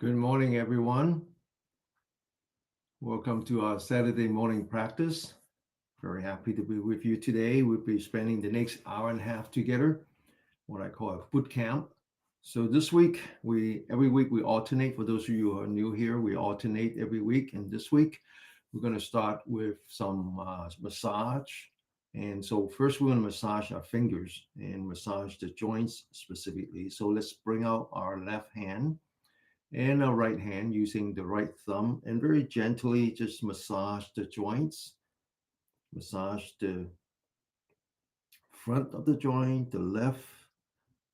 Good morning, everyone. Welcome to our Saturday morning practice. Very happy to be with you today. We'll be spending the next hour and a half together, what I call a boot camp. So this week, every week we alternate. For those of you who are new here, we alternate every week. And this week, we're going to start with some massage. And so first, we're going to massage our fingers and massage the joints specifically. So let's bring out our left hand and our right hand using the right thumb and very gently just massage the joints, massage the front of the joint, the left,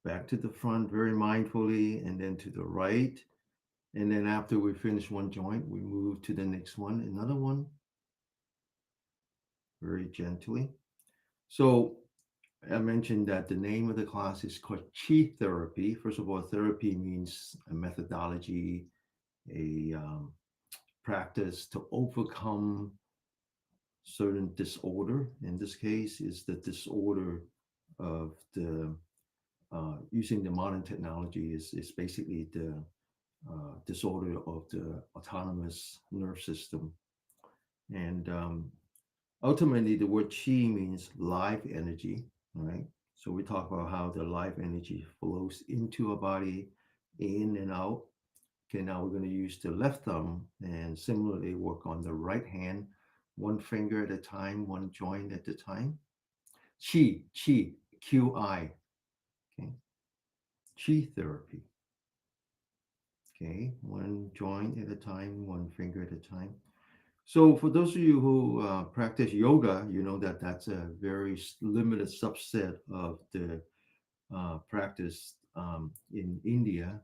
back to the front very mindfully, and then to the right. And then after we finish one joint, we move to the next one, another one, very gently. So I mentioned that the name of the class is called Qi therapy. First of all, therapy means a methodology, a practice to overcome certain disorder. In this case, is the disorder of the using the modern technology is basically the disorder of the autonomous nerve system. And ultimately, the word chi means life energy, right? So we talk about how the life energy flows into a body, in and out. Okay, now we're going to use the left thumb and similarly work on the right hand, one finger at a time, one joint at a time. Qi, QI, okay, Qi therapy. Okay, one joint at a time, one finger at a time. So for those of you who practice yoga, you know that that's a very limited subset of the practice in India.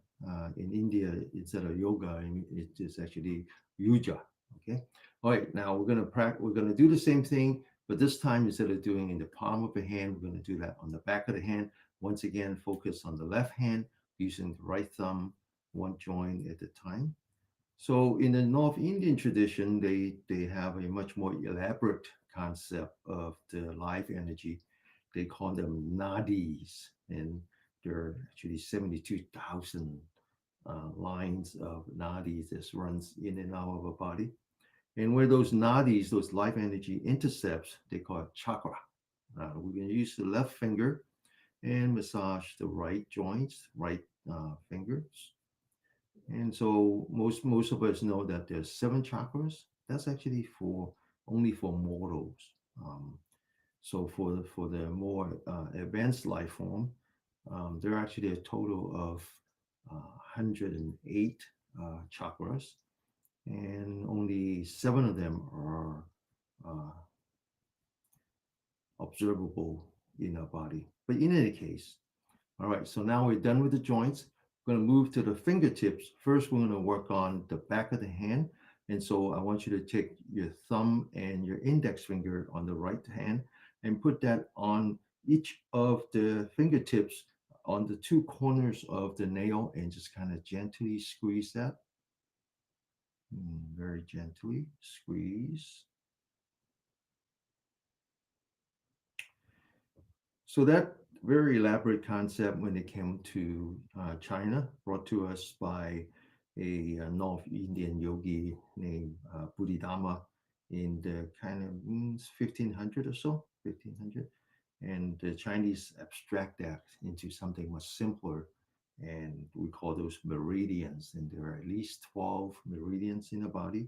In India, instead of yoga, it is actually yuja. Okay. All right. Now we're gonna practice. We're gonna do the same thing, but this time instead of doing in the palm of the hand, we're gonna do that on the back of the hand. Once again, focus on the left hand using the right thumb, one joint at a time. So in the North Indian tradition, they have a much more elaborate concept of the life energy. They call them nadis, and there are actually 72,000 lines of nadis that runs in and out of a body. And where those nadis, those life energy intercepts, they call it chakra. We're going to use the left finger and massage the right joints, right fingers, and so most of us know that there's seven chakras. That's actually for only for mortals. Um, so for the more advanced life form, there are actually a total of 108 chakras, and only seven of them are uh, observable in our body. But in any case, all right, so now we're done with the joints. We're going to move to the fingertips. First, we're going to work on the back of the hand. And so I want you to take your thumb and your index finger on the right hand and put that on each of the fingertips on the two corners of the nail and just kind of gently squeeze that. Very gently squeeze. So that very elaborate concept when it came to China, brought to us by a North Indian yogi named Bodhidharma in the kind of 1500 or so, 1500. And the Chinese abstract that into something much simpler. And we call those meridians. And there are at least 12 meridians in the body.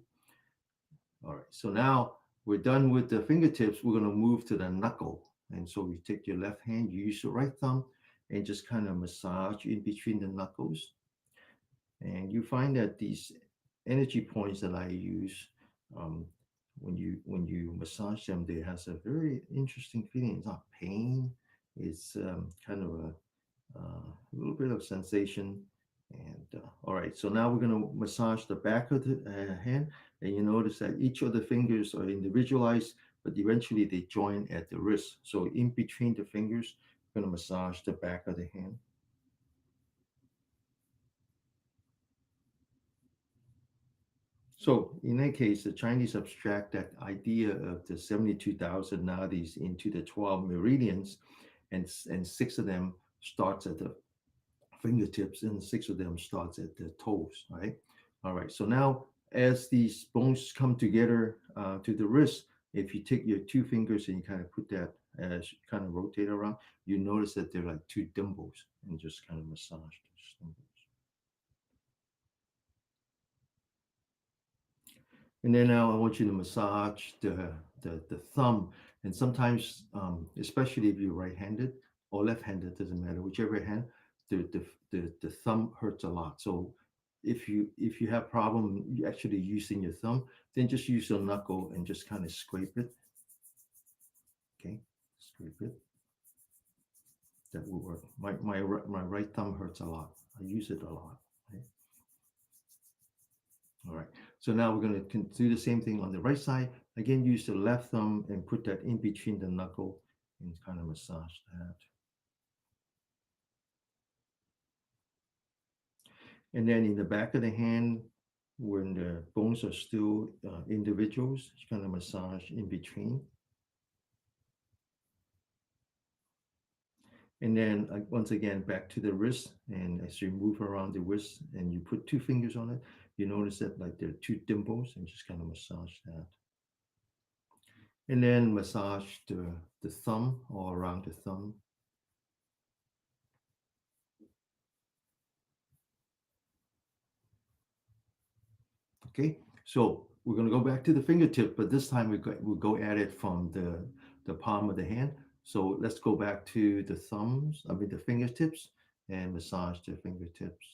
All right, so now we're done with the fingertips. We're going to move to the knuckle. And so you take your left hand, you use your right thumb, and just kind of massage in between the knuckles. And you find that these energy points that I use, um, when you massage them, they has a very interesting feeling. It's not pain. It's kind of a little bit of sensation. And all right, so now we're going to massage the back of the hand, and you notice that each of the fingers are individualized, but eventually they join at the wrist. So in between the fingers, we're going to massage the back of the hand. So in that case, the Chinese abstract that idea of the 72,000 nadis into the 12 meridians, and six of them starts at the fingertips, and 6 of them starts at the toes, right? All right, so now as these bones come together to the wrist, if you take your 2 fingers and you kind of put that as you kind of rotate around, you notice that they're like two dimples and just kind of massage those dimples. And then now I want you to massage the thumb. And sometimes, especially if you're right-handed or left-handed, doesn't matter, whichever hand, the thumb hurts a lot. So if you have problem actually using your thumb, then just use your knuckle and just kind of scrape it. Okay, scrape it. That will work. My right thumb hurts a lot. I use it a lot. Okay? All right. So now we're going to do the same thing on the right side. Again, use the left thumb and put that in between the knuckle and kind of massage that. And then in the back of the hand, when the bones are still individuals, just kind of massage in between. And then once again, back to the wrist. And as you move around the wrist and you put 2 fingers on it, you notice that like there are two dimples and just kind of massage that. And then massage the thumb all around the thumb. Okay, so we're going to go back to the fingertip, but this time we'll go at it from the palm of the hand. So let's go back to the thumbs, I mean the fingertips, and massage the fingertips.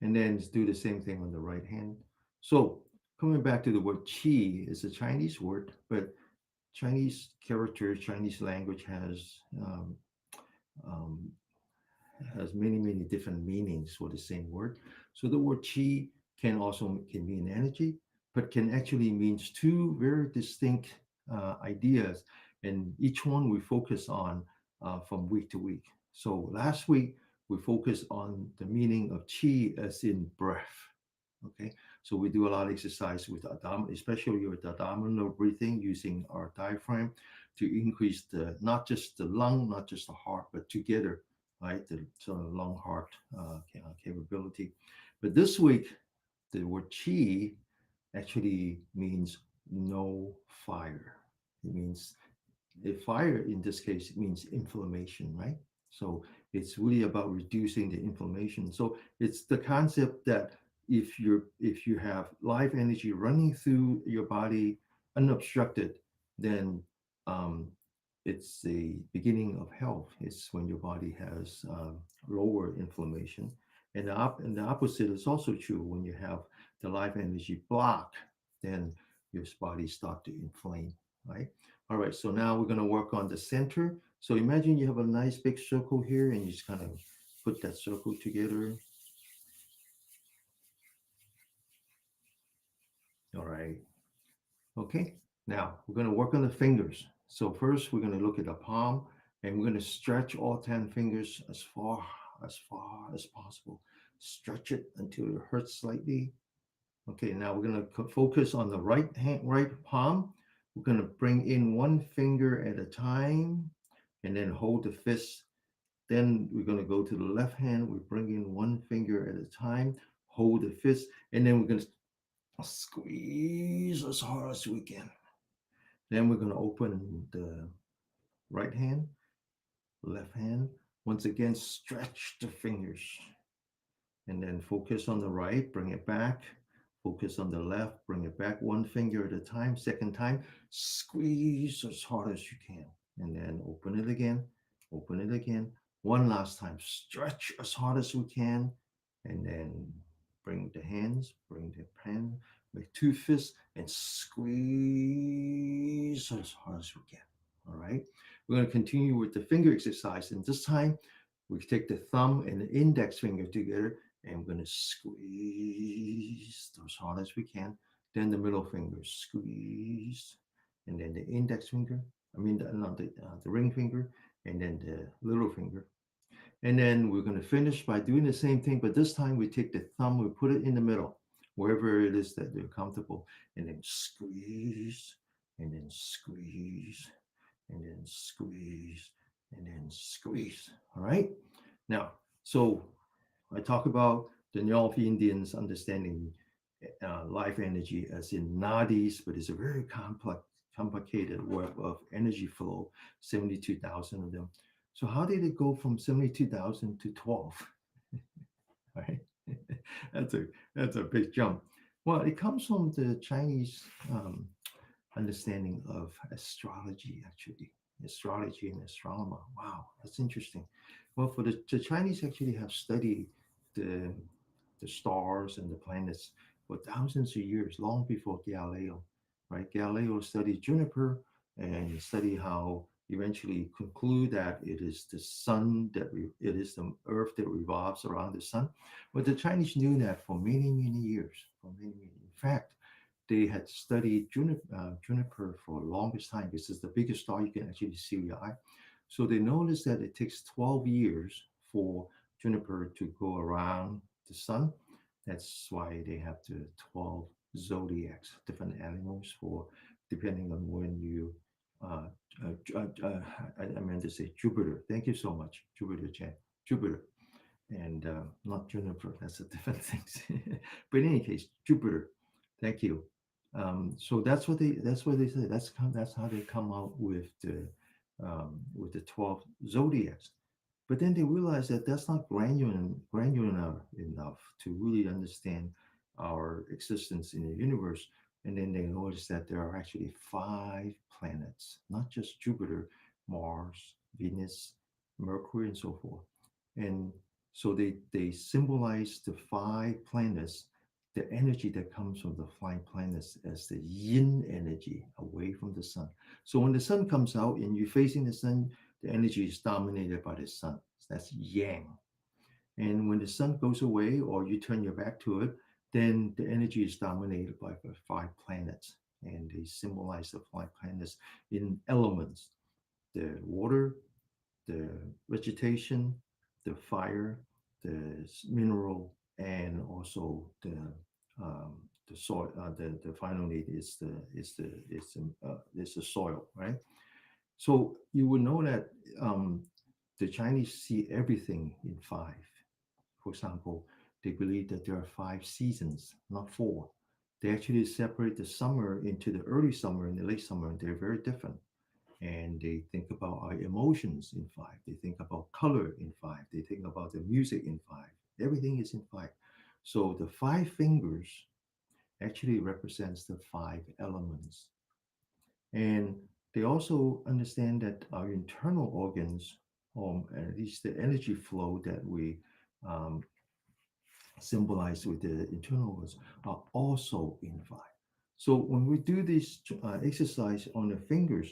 And then do the same thing on the right hand. So coming back to the word qi, is a Chinese word, but Chinese character, Chinese language um, has many different meanings for the same word. So the word qi can mean energy, but can actually means two very distinct ideas, and each one we focus on from week to week. So last week we focused on the meaning of qi as in breath. Okay, so we do a lot of exercise with abdominal, especially with abdominal breathing, using our diaphragm to increase the not just the lung, not just the heart, but together, right? The sort of lung heart capability. But this week, the word qi actually means no fire. It means a fire in this case means inflammation, right? So it's really about reducing the inflammation. So it's the concept that if you have life energy running through your body unobstructed, then um, it's the beginning of health. It's when your body has lower inflammation, and the opposite is also true. When you have the life energy block, then your body start to inflame, right? All right, so now we're going to work on the center. So imagine you have a nice big circle here, and you just kind of put that circle together. All right. Okay. Now we're going to work on the fingers. So first, we're going to look at the palm, and we're going to stretch all 10 fingers as far as possible. Stretch it until it hurts slightly. Okay. Now we're going to focus on the right hand, right palm. We're going to bring in one finger at a time, and then hold the fist. Then we're going to go to the left hand. We bring in one finger at a time, hold the fist, and then we're going to squeeze as hard as we can. Then we're going to open the right hand, left hand. Once again, stretch the fingers. And then focus on the right, bring it back. Focus on the left, bring it back one finger at a time. Second time, squeeze as hard as you can. And then open it again, open it again. One last time, stretch as hard as we can. And then bring the hands, bring the pen, make 2 fists, and squeeze as hard as we can. All right. We're going to continue with the finger exercise. And this time, we take the thumb and the index finger together, and we're going to squeeze as hard as we can. Then the middle finger, squeeze. And then the index finger, not the ring finger, and then the little finger. And then we're going to finish by doing the same thing, but this time we take the thumb, we put it in the middle, wherever it is that you're comfortable, and then squeeze, and then squeeze, and then squeeze, and then squeeze. All right. Now, so I talk about the North Indians understanding life energy as in nadis, but it's a very complex, complicated web of energy flow, 72,000 of them. So how did it go from 72,000 to 12? Right? that's a that's a big jump. Well, it comes from the Chinese understanding of astrology, actually. Astrology and astronomer. Wow, that's interesting. Well, for the Chinese actually have studied the the stars and the planets for thousands of years, long before Galileo, right? Galileo studied juniper and studied how eventually conclude that it is the sun it is the earth that revolves around the sun. But the Chinese knew that for many, many years, for many, many. In fact, they had studied juniper for the longest time. This is the biggest star you can actually see with your eye. So they noticed that it takes 12 years for juniper to go around the sun. That's why they have the 12 zodiacs, different animals for depending on when you. Uh, I meant to say Jupiter. Thank you so much, Jupiter Chan. Jupiter and not Juniper. That's a different thing. But in any case, Jupiter. Thank you. So that's what they say. That's how they come out with the 12 zodiacs. But then they realize that that's not granular enough to really understand our existence in the universe. And then they notice that there are actually five planets, not just Jupiter, Mars, Venus, Mercury, and so forth. And so they symbolize the five planets, the energy that comes from the five planets as the yin energy away from the sun. So when the sun comes out and you're facing the sun, the energy is dominated by the sun. That's yang. And when the sun goes away or you turn your back to it, then the energy is dominated by the five planets. And they symbolize the five planets in elements: the water, the vegetation, the fire, the mineral, and also the soil. The final need is the soil, right? So you would know that the Chinese see everything in five. For example, they believe that there are five seasons, not four. They actually separate the summer into the early summer and the late summer, and they're very different. And they think about our emotions in five. They think about color in five. They think about the music in five. Everything is in five. So the five fingers actually represents the five elements. And they also understand that our internal organs, or at least the energy flow that we um, symbolize with the internal organs, are also in five. So when we do this exercise on the fingers,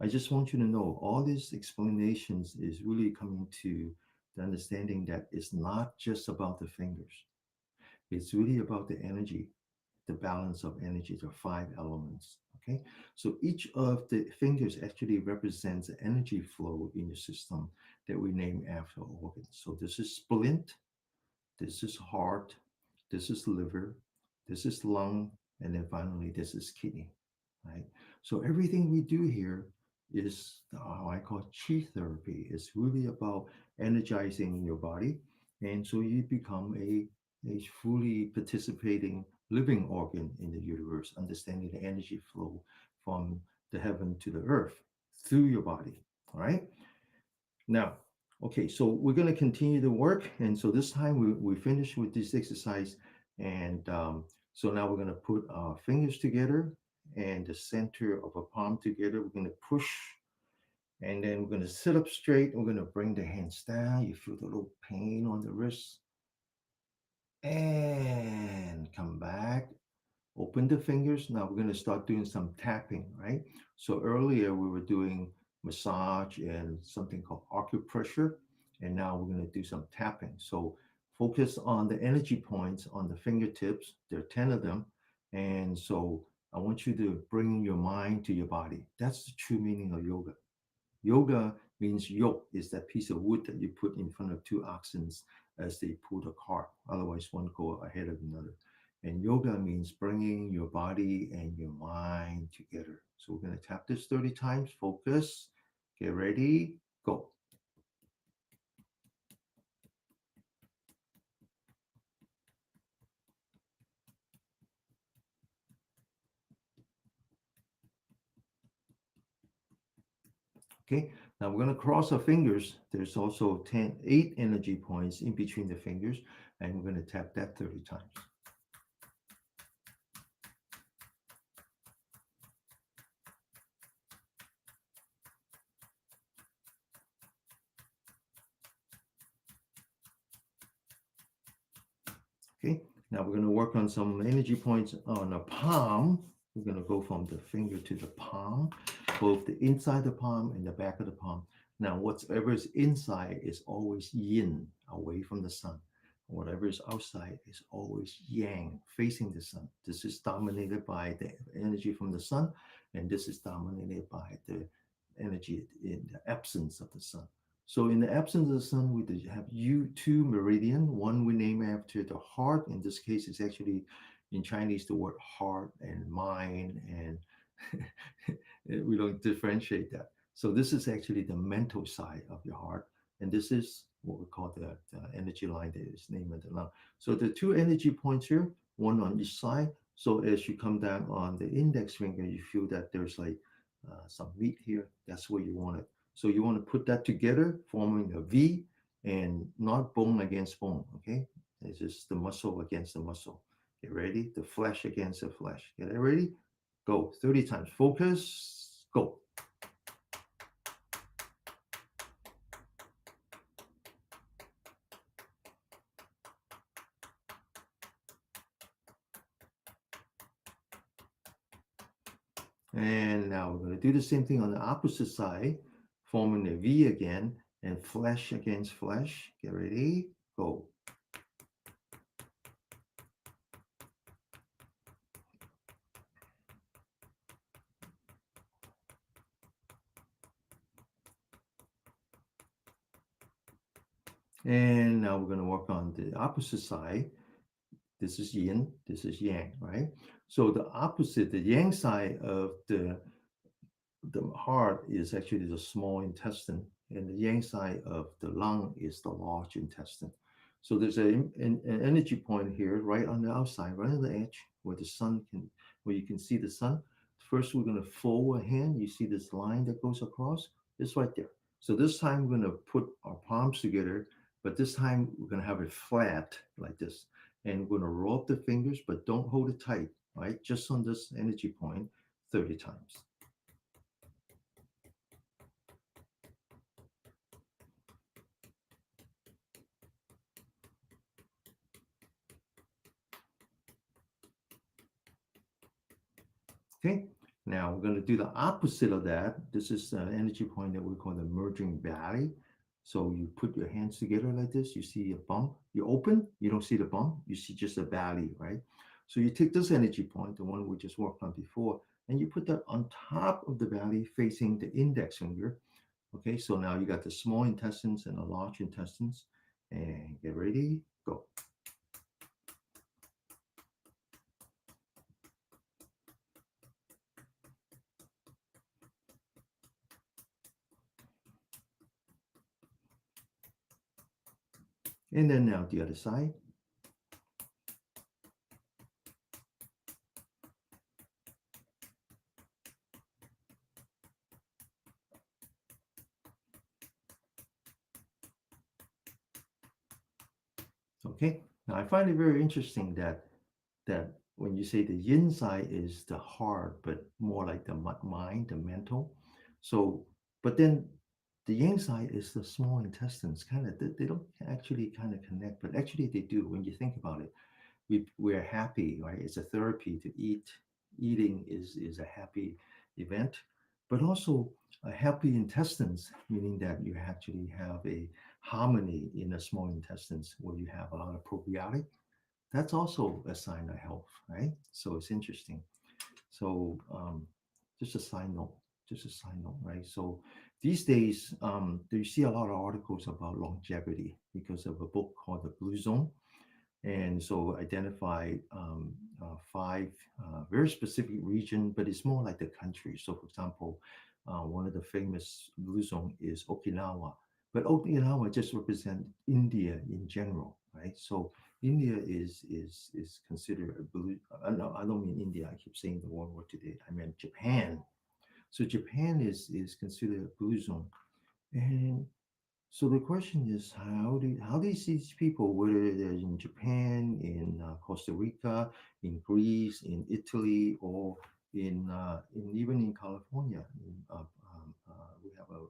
I just want you to know all these explanations is really coming to the understanding that it's not just about the fingers. It's really about the energy, the balance of energy, the five elements. Okay, so each of the fingers actually represents the energy flow in the system that we name after organs. So this is splint, this is heart, this is liver, this is lung, and then finally this is kidney, right? So everything we do here is how I call chi therapy. It's really about energizing your body, and so you become a fully participating living organ in the universe, understanding the energy flow from the heaven to the earth through your body. All right. Now, okay, so we're going to continue the work. And so this time we finish with this exercise. And so now we're going to put our fingers together and the center of our palm together. We're going to push and then we're going to sit up straight. We're going to bring the hands down. You feel the little pain on the wrist and come back. Open the fingers. Now we're going to start doing some tapping, right? So earlier we were doing massage and something called acupressure, and now we're going to do some tapping. So focus on the energy points on the fingertips. There are 10 of them. And so I want you to bring your mind to your body. That's the true meaning of yoga. Yoga means yoke is that piece of wood that you put in front of two oxen as they pull the cart. Otherwise, one go ahead of another. And yoga means bringing your body and your mind together. So we're going to tap this 30 times. Focus. Get ready. Go. Okay, now we're going to cross our fingers. There's also 8 energy points in between the fingers, and we're going to tap that 30 times. Okay, now we're going to work on some energy points on the palm. We're going to go from the finger to the palm, both the inside the palm and the back of the palm. Now, whatever is inside is always yin, away from the sun. Whatever is outside is always yang, facing the sun. This is dominated by the energy from the sun, and this is dominated by the energy in the absence of the sun. So in the absence of the sun, we have two meridian. One we name after the heart. In this case, it's actually in Chinese the word heart and mind, and we don't differentiate that. So this is actually the mental side of your heart, and this is what we call the energy line that is named the lung. So the two energy points here, one on each side. So as you come down on the index finger, you feel that there's like some meat here. That's where you want it. So you want to put that together, forming a V, and not bone against bone. Okay, it's just the muscle against the muscle. Get ready. The flesh against the flesh. Get ready. Go 30 times. Focus. Go. And now we're going to do the same thing on the opposite side, forming a V again, and flesh against flesh. Get ready. Go. And now we're going to work on the opposite side. This is yin, this is yang, right? So the opposite, the yang side of the heart is actually the small intestine, and the yang side of the lung is the large intestine. So there's an energy point here, right on the outside, right on the edge, where the sun can, where you can see the sun. First, we're going to fold a hand. You see this line that goes across? It's right there. So this time we're going to put our palms together, but this time we're going to have it flat like this. And we're going to roll up the fingers, but don't hold it tight, right? Just on this energy point 30 times. Okay, now we're going to do the opposite of that. This is an energy point that we call the merging valley. So you put your hands together like this. You see a bump. You open. You don't see the bump. You see just a valley, right? So you take this energy point, the one we just worked on before, and you put that on top of the valley facing the index finger. Okay, so now you got the small intestines and the large intestines. And get ready, go. And then now the other side. Okay, now I find it very interesting that when you say the yin side is the heart, but more like the mind, the mental. So, but then the yang side is the small intestines. Kind of, they don't actually kind of connect, but actually they do when you think about it. We're happy, right? It's a therapy to eat. Eating is a happy event, but also a happy intestines, meaning that you actually have a harmony in the small intestines where you have a lot of probiotic. That's also a sign of health, right? So it's interesting. So just a side note, just a side note, right? So these days, you see a lot of articles about longevity because of a book called The Blue Zone, and so identify five very specific region, but it's more like the country. So for example, one of the famous blue zone is Okinawa, but Okinawa just represent India in general, right? So India is considered a blue. No, I don't mean India. I keep saying the wrong word today. I meant Japan. So Japan is considered a blue zone. And so the question is, how do these people, whether they're in Japan, in Costa Rica, in Greece, in Italy, or in even in California, we have a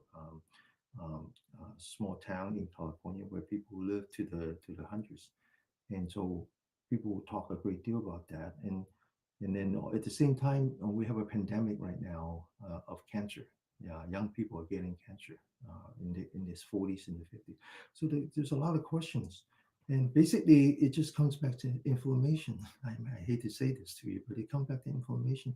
small town in California where people live to the hundreds, and so people talk a great deal about that. And then at the same time, we have a pandemic right now of cancer. Yeah, young people are getting cancer in this 40s and the 50s. So there's a lot of questions, and basically it just comes back to inflammation. I hate to say this to you, but it comes back to inflammation,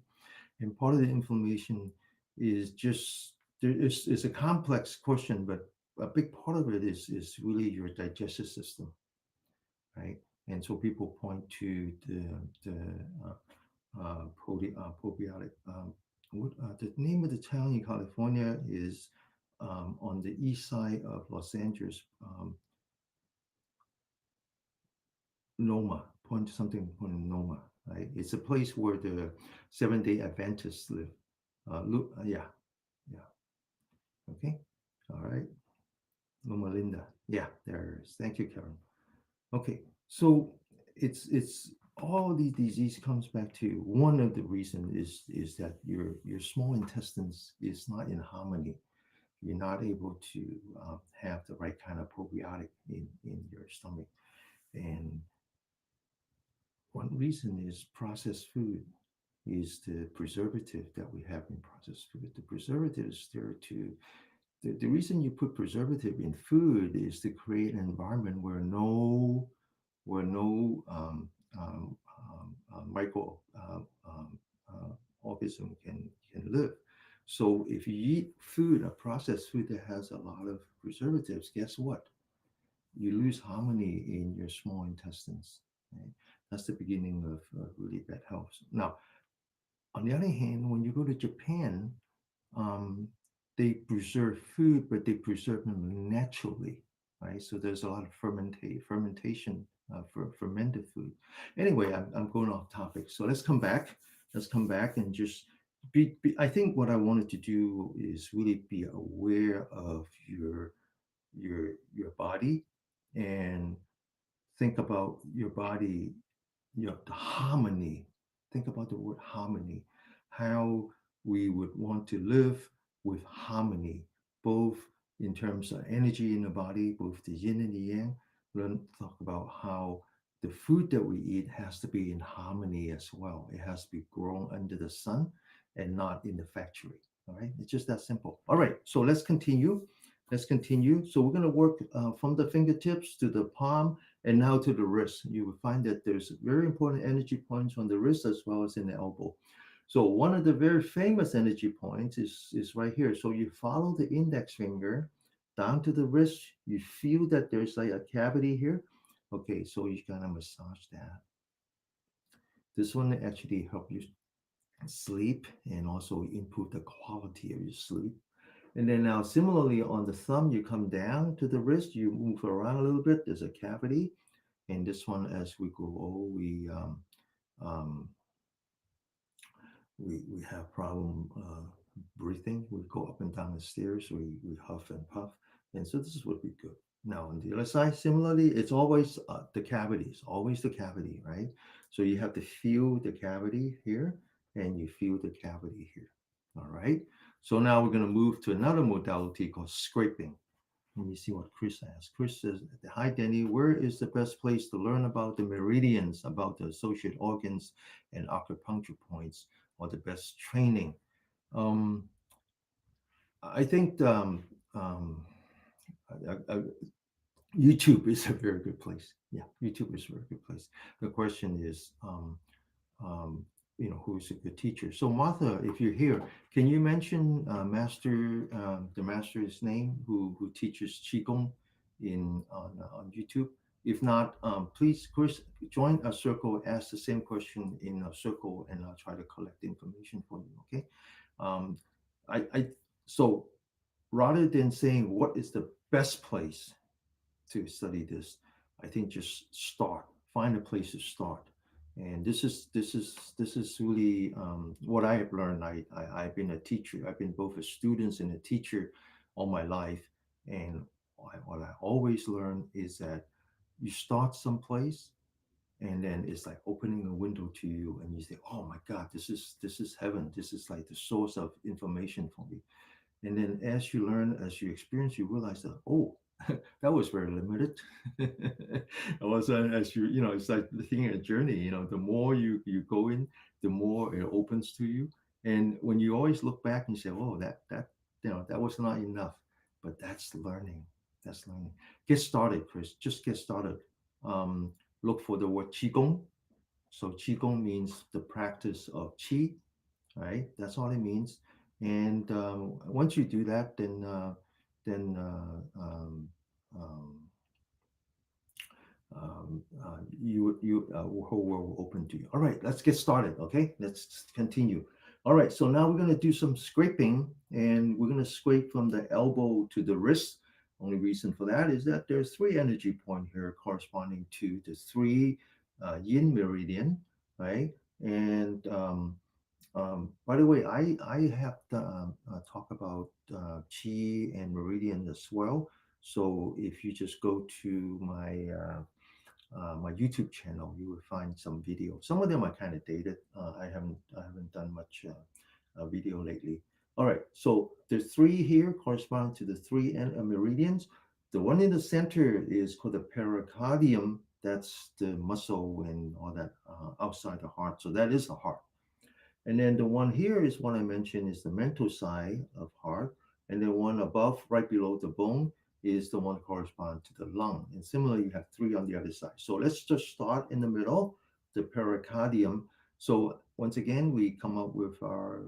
and part of the inflammation is just it's a complex question, but a big part of it is really your digestive system, right? And so people point to the probiotic. The name of the town in California is on the east side of Los Angeles, Noma. Point to something, point to Noma, right? It's a place where the Seventh-day Adventists live. Yeah, yeah. Okay, all right. Loma Linda. Yeah, there it is. Thank you, Karen. Okay, so it's all the disease comes back to one of the reason is that your small intestines is not in harmony. You're not able to have the right kind of probiotic in your stomach, and one reason is processed food is the preservative that we have in processed food. The preservative is there to the reason you put preservative in food is to create an environment where no micro organism can live. So if you eat food, a processed food that has a lot of preservatives, guess what? You lose harmony in your small intestines. Right? That's the beginning of really bad health. Now, on the other hand, when you go to Japan, um, they preserve food, but they preserve them naturally, right? So there's a lot of fermentation for fermented food. Anyway, I'm going off topic. So let's come back. Let's come back and just I think what I wanted to do is really be aware of your body and think about your body, the harmony. Think about the word harmony, how we would want to live with harmony, both in terms of energy in the body, both the yin and the yang. Learn talk about how the food that we eat has to be in harmony as well. It has to be grown under the sun and not in the factory. All right, it's just that simple. All right, so let's continue. Let's continue. So we're going to work from the fingertips to the palm and now to the wrist. You will find that there's very important energy points on the wrist as well as in the elbow. So one of the very famous energy points is right here. So you follow the index finger down to the wrist. You feel that there's like a cavity here. Okay, so you kind of massage that. This one actually help you sleep and also improve the quality of your sleep. And then now similarly on the thumb, you come down to the wrist, you move around a little bit. There's a cavity. And this one, as we grow old, um, we have problem breathing. We go up and down the stairs. We huff and puff, and so this would be good. Now on the other side, similarly, it's always the cavities, always the cavity, right? So you have to feel the cavity here, and you feel the cavity here. All right. So now we're going to move to another modality called scraping. Let me see what Chris asked. Chris says, "Hi, Danny. Where is the best place to learn about the meridians, about the associate organs and acupuncture points, or the best training?" Um, I think I, I, YouTube is a very good place. Yeah, YouTube is a very good place. The question is, um, who's a good teacher. So Martha, if you're here, can you mention the master's name who teaches qigong on YouTube? If not, please, Chris, join a circle, ask the same question in a circle, and I'll try to collect information for you. Okay. Um, I so rather than saying what is the best place to study this, I think just start, find a place to start And this is really what I have learned. I've been a teacher. I've been both a student and a teacher all my life. And what I always learn is that you start someplace, and then it's like opening a window to you, and you say, "Oh my God, this is heaven. This is like the source of information for me." And then as you learn, as you experience, you realize that, oh, that was very limited. It was as it's like the thing a journey. The more you go in, the more it opens to you. And when you always look back and say, oh, that was not enough, but that's learning. That's learning. Get started, Chris. Just get started. Um, Look for the word qigong. So qigong means the practice of qi, right? That's all it means. And once you do that, then um, whole world will open to you. All right, let's get started. Okay, let's continue. All right, so now we're going to do some scraping, and we're going to scrape from the elbow to the wrist. Only reason for that is that there's three energy point here corresponding to the three yin meridian, right? And by the way, I have to talk about chi and meridian as well. So if you just go to my YouTube channel, you will find some videos. Some of them are kind of dated. I haven't done much video lately. All right, so there's three here correspond to the three meridians. The one in the center is called the pericardium. That's the muscle and all that outside the heart. So that is the heart. And then the one here is one I mentioned is the mental side of heart. And the one above, right below the bone, is the one corresponding to the lung. And similarly, you have three on the other side. So let's just start in the middle, the pericardium. So once again, we come up with our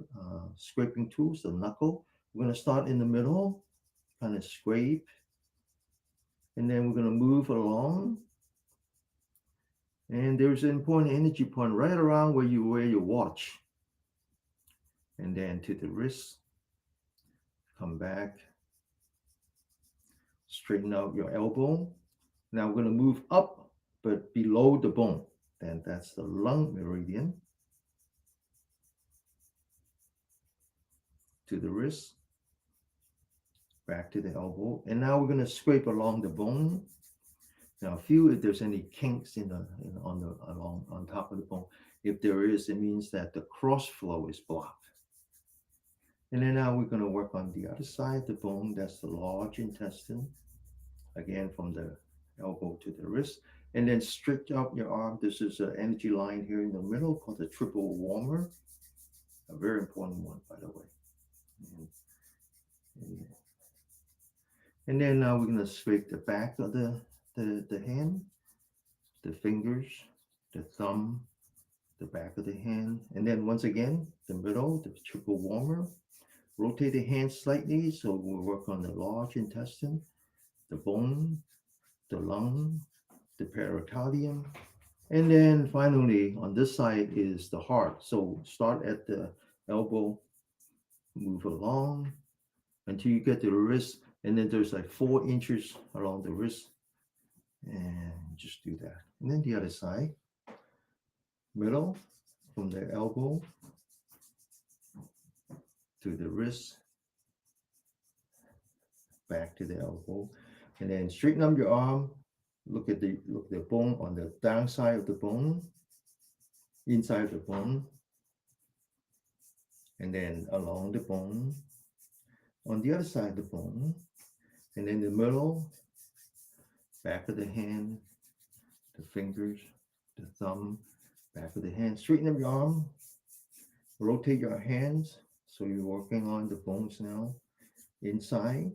scraping tools, the knuckle. We're going to start in the middle, kind of scrape, and then we're going to move along. And there's an important energy point right around where you wear your watch. And then to the wrist, come back, straighten out your elbow. Now we're going to move up, but below the bone. Then that's the lung meridian to the wrist, back to the elbow. And now we're going to scrape along the bone. Now feel if there's any kinks on the along on top of the bone. If there is, it means that the cross flow is blocked. And then now we're going to work on the other side of the bone. That's the large intestine. Again, from the elbow to the wrist. And then stretch out your arm. This is an energy line here in the middle called the triple warmer. A very important one, by the way. And, and, and then now we're going to scrape the back of the hand, the fingers, the thumb, the back of the hand. And then once again, the middle, the triple warmer. Rotate the hand slightly so we'll work on the large intestine, the bone, the lung, the pericardium. And then finally, on this side is the heart. So start at the elbow, move along until you get to the wrist. And then there's like 4 inches along the wrist. And just do that. And then the other side, middle, from the elbow to the wrist, back to the elbow. And then straighten up your arm. Look at the bone on the downside of the bone, inside of the bone, and then along the bone, on the other side of the bone, and then the middle, back of the hand, the fingers, the thumb, back of the hand. Straighten up your arm, rotate your hands. So you're working on the bones now, inside,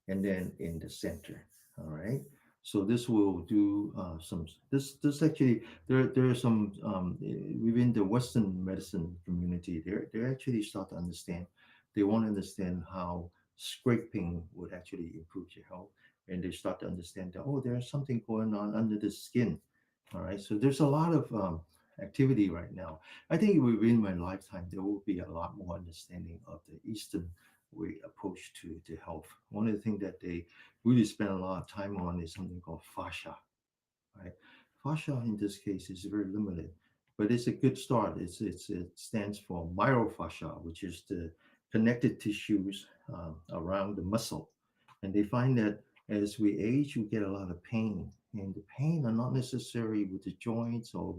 and then in the center. All right. So this will do some. This actually there are some within the Western medicine community. They actually start to understand. They want to understand how scraping would actually improve your health, and they start to understand that, oh, there's something going on under the skin. All right. So there's a lot of activity right now. I think within my lifetime there will be a lot more understanding of the Eastern way approach to health. One of the things that they really spend a lot of time on is something called fascia, right? Fascia in this case is very limited. but it's a good start. It stands for myofascia, which is the connective tissues around the muscle. And they find that as we age, we get a lot of pain, and the pain are not necessarily with the joints or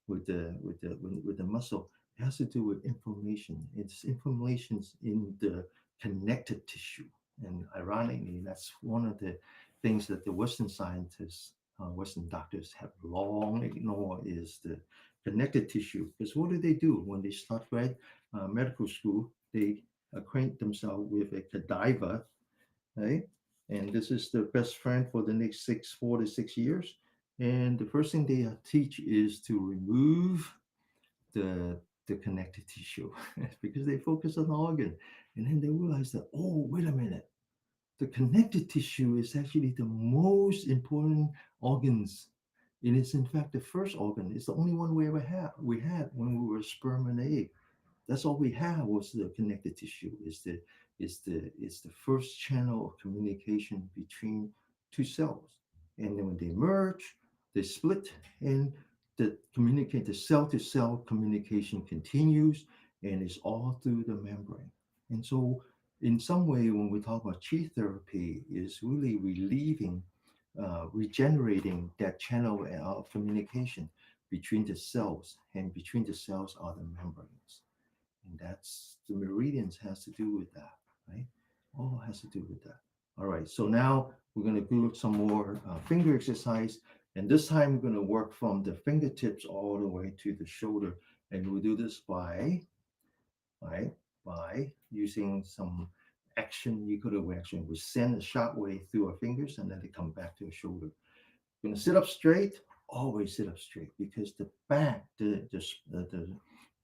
with the muscle. It has to do with inflammation. It's inflammations in the connective tissue, and ironically, that's one of the things that the Western scientists, Western doctors have long ignored is the connective tissue. Because what do when they start medical school? They acquaint themselves with a cadaver, right? And this is their best friend for the next 4 to 6 years. And the first thing they teach is to remove the the connective tissue because they focus on the organ, and then they realize that, oh, wait a minute, the connective tissue is actually the most important organs. It is in fact the first organ. It's the only one we ever had. We had when we were sperm and egg. That's all we had was the connective tissue. It's the first channel of communication between two cells. And then when they merge, they split, and the cell to cell communication continues, and it's all through the membrane. And so in some way, when we talk about chi therapy, is really relieving, regenerating that channel of communication between the cells, and between the cells are the membranes, and that's the meridians has to do with that, right? All has to do with that. All right, so now we're going to do some more finger exercise, and this time we're going to work from the fingertips all the way to the shoulder, and we'll do this by by using some action, Yikudo action. We send a shot wave through our fingers, and then they come back to our shoulder. We're going to sit up straight. Always sit up straight, because the back, the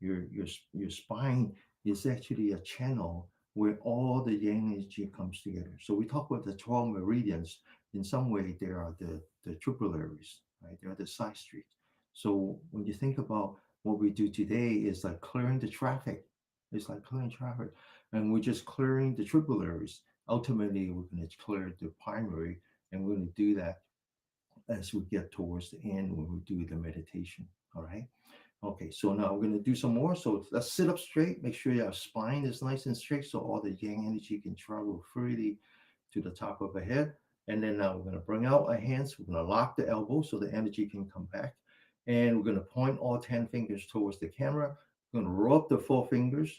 your spine is actually a channel where all the yang energy comes together. So we talk about the 12 meridians. In some way, there are the tripullaries, right? They are the side streets. So when you think about what we do today, is like clearing the traffic. It's like clearing traffic, and we're just clearing the tripullaries. Ultimately, we're going to clear the primary, and we're going to do that as we get towards the end when we do the meditation. All right. Okay, so now we're going to do some more. So let's sit up straight. Make sure your spine is nice and straight so all the yang energy can travel freely to the top of the head. And then now we're going to bring out our hands. We're going to lock the elbow so the energy can come back. And we're going to point all 10 fingers towards the camera. We're going to roll up the 4 fingers.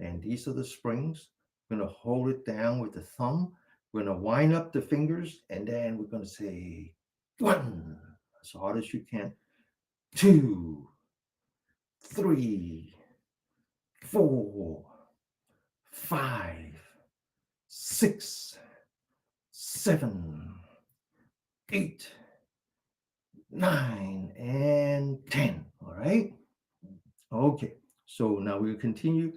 And these are the springs. We're going to hold it down with the thumb. We're going to wind up the fingers. And then we're going to say one, as hard as you can. Two, three, four, five, six, seven, eight, nine, and 10. All right. Okay. So now we'll continue.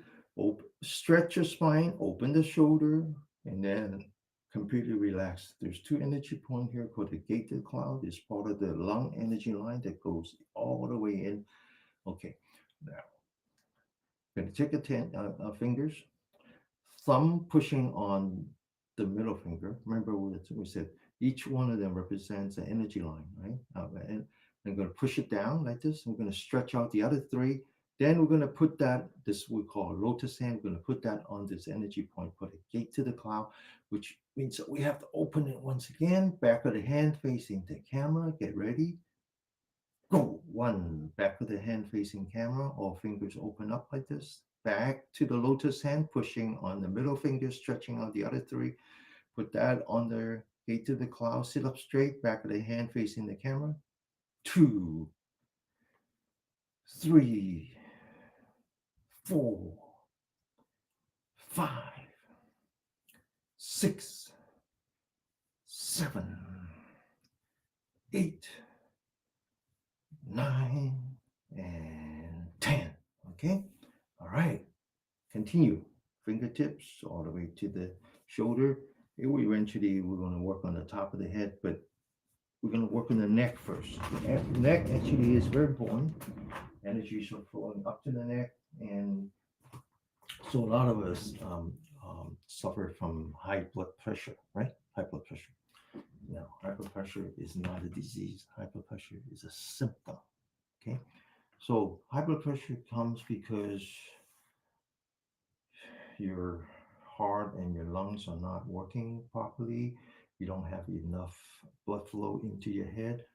Stretch your spine, open the shoulder, and then completely relax. There's two energy points here called the gated cloud. It's part of the lung energy line that goes all the way in. Okay. Now, we're going to take fingers, thumb pushing on the middle finger. Remember we said each one of them represents an energy line, right? And I'm going to push it down like this. We're going to stretch out the other three. Then we're going to put this we call lotus hand. We're going to put that on this energy point, put a gate to the cloud, which means that we have to open it once again. Back of the hand facing the camera. Get ready. Go. One, back of the hand facing camera, all fingers open up like this. Back to the lotus hand, pushing on the middle finger, stretching out the other three. Put that on the gate to the cloud. Sit up straight, back of the hand facing the camera. Two, three, four, five, six, seven, eight, nine, and 10. Okay? All right. Continue. Fingertips all the way to the shoulder. Eventually, we're going to work on the top of the head, but we're going to work on the neck first. The neck actually is very important. Energy is flowing up to the neck, and so a lot of us suffer from high blood pressure, right? High blood pressure. Now, hyperpressure is not a disease. Hyperpressure is a symptom. Okay. So high blood pressure comes because your heart and your lungs are not working properly. You don't have enough blood flow into your head.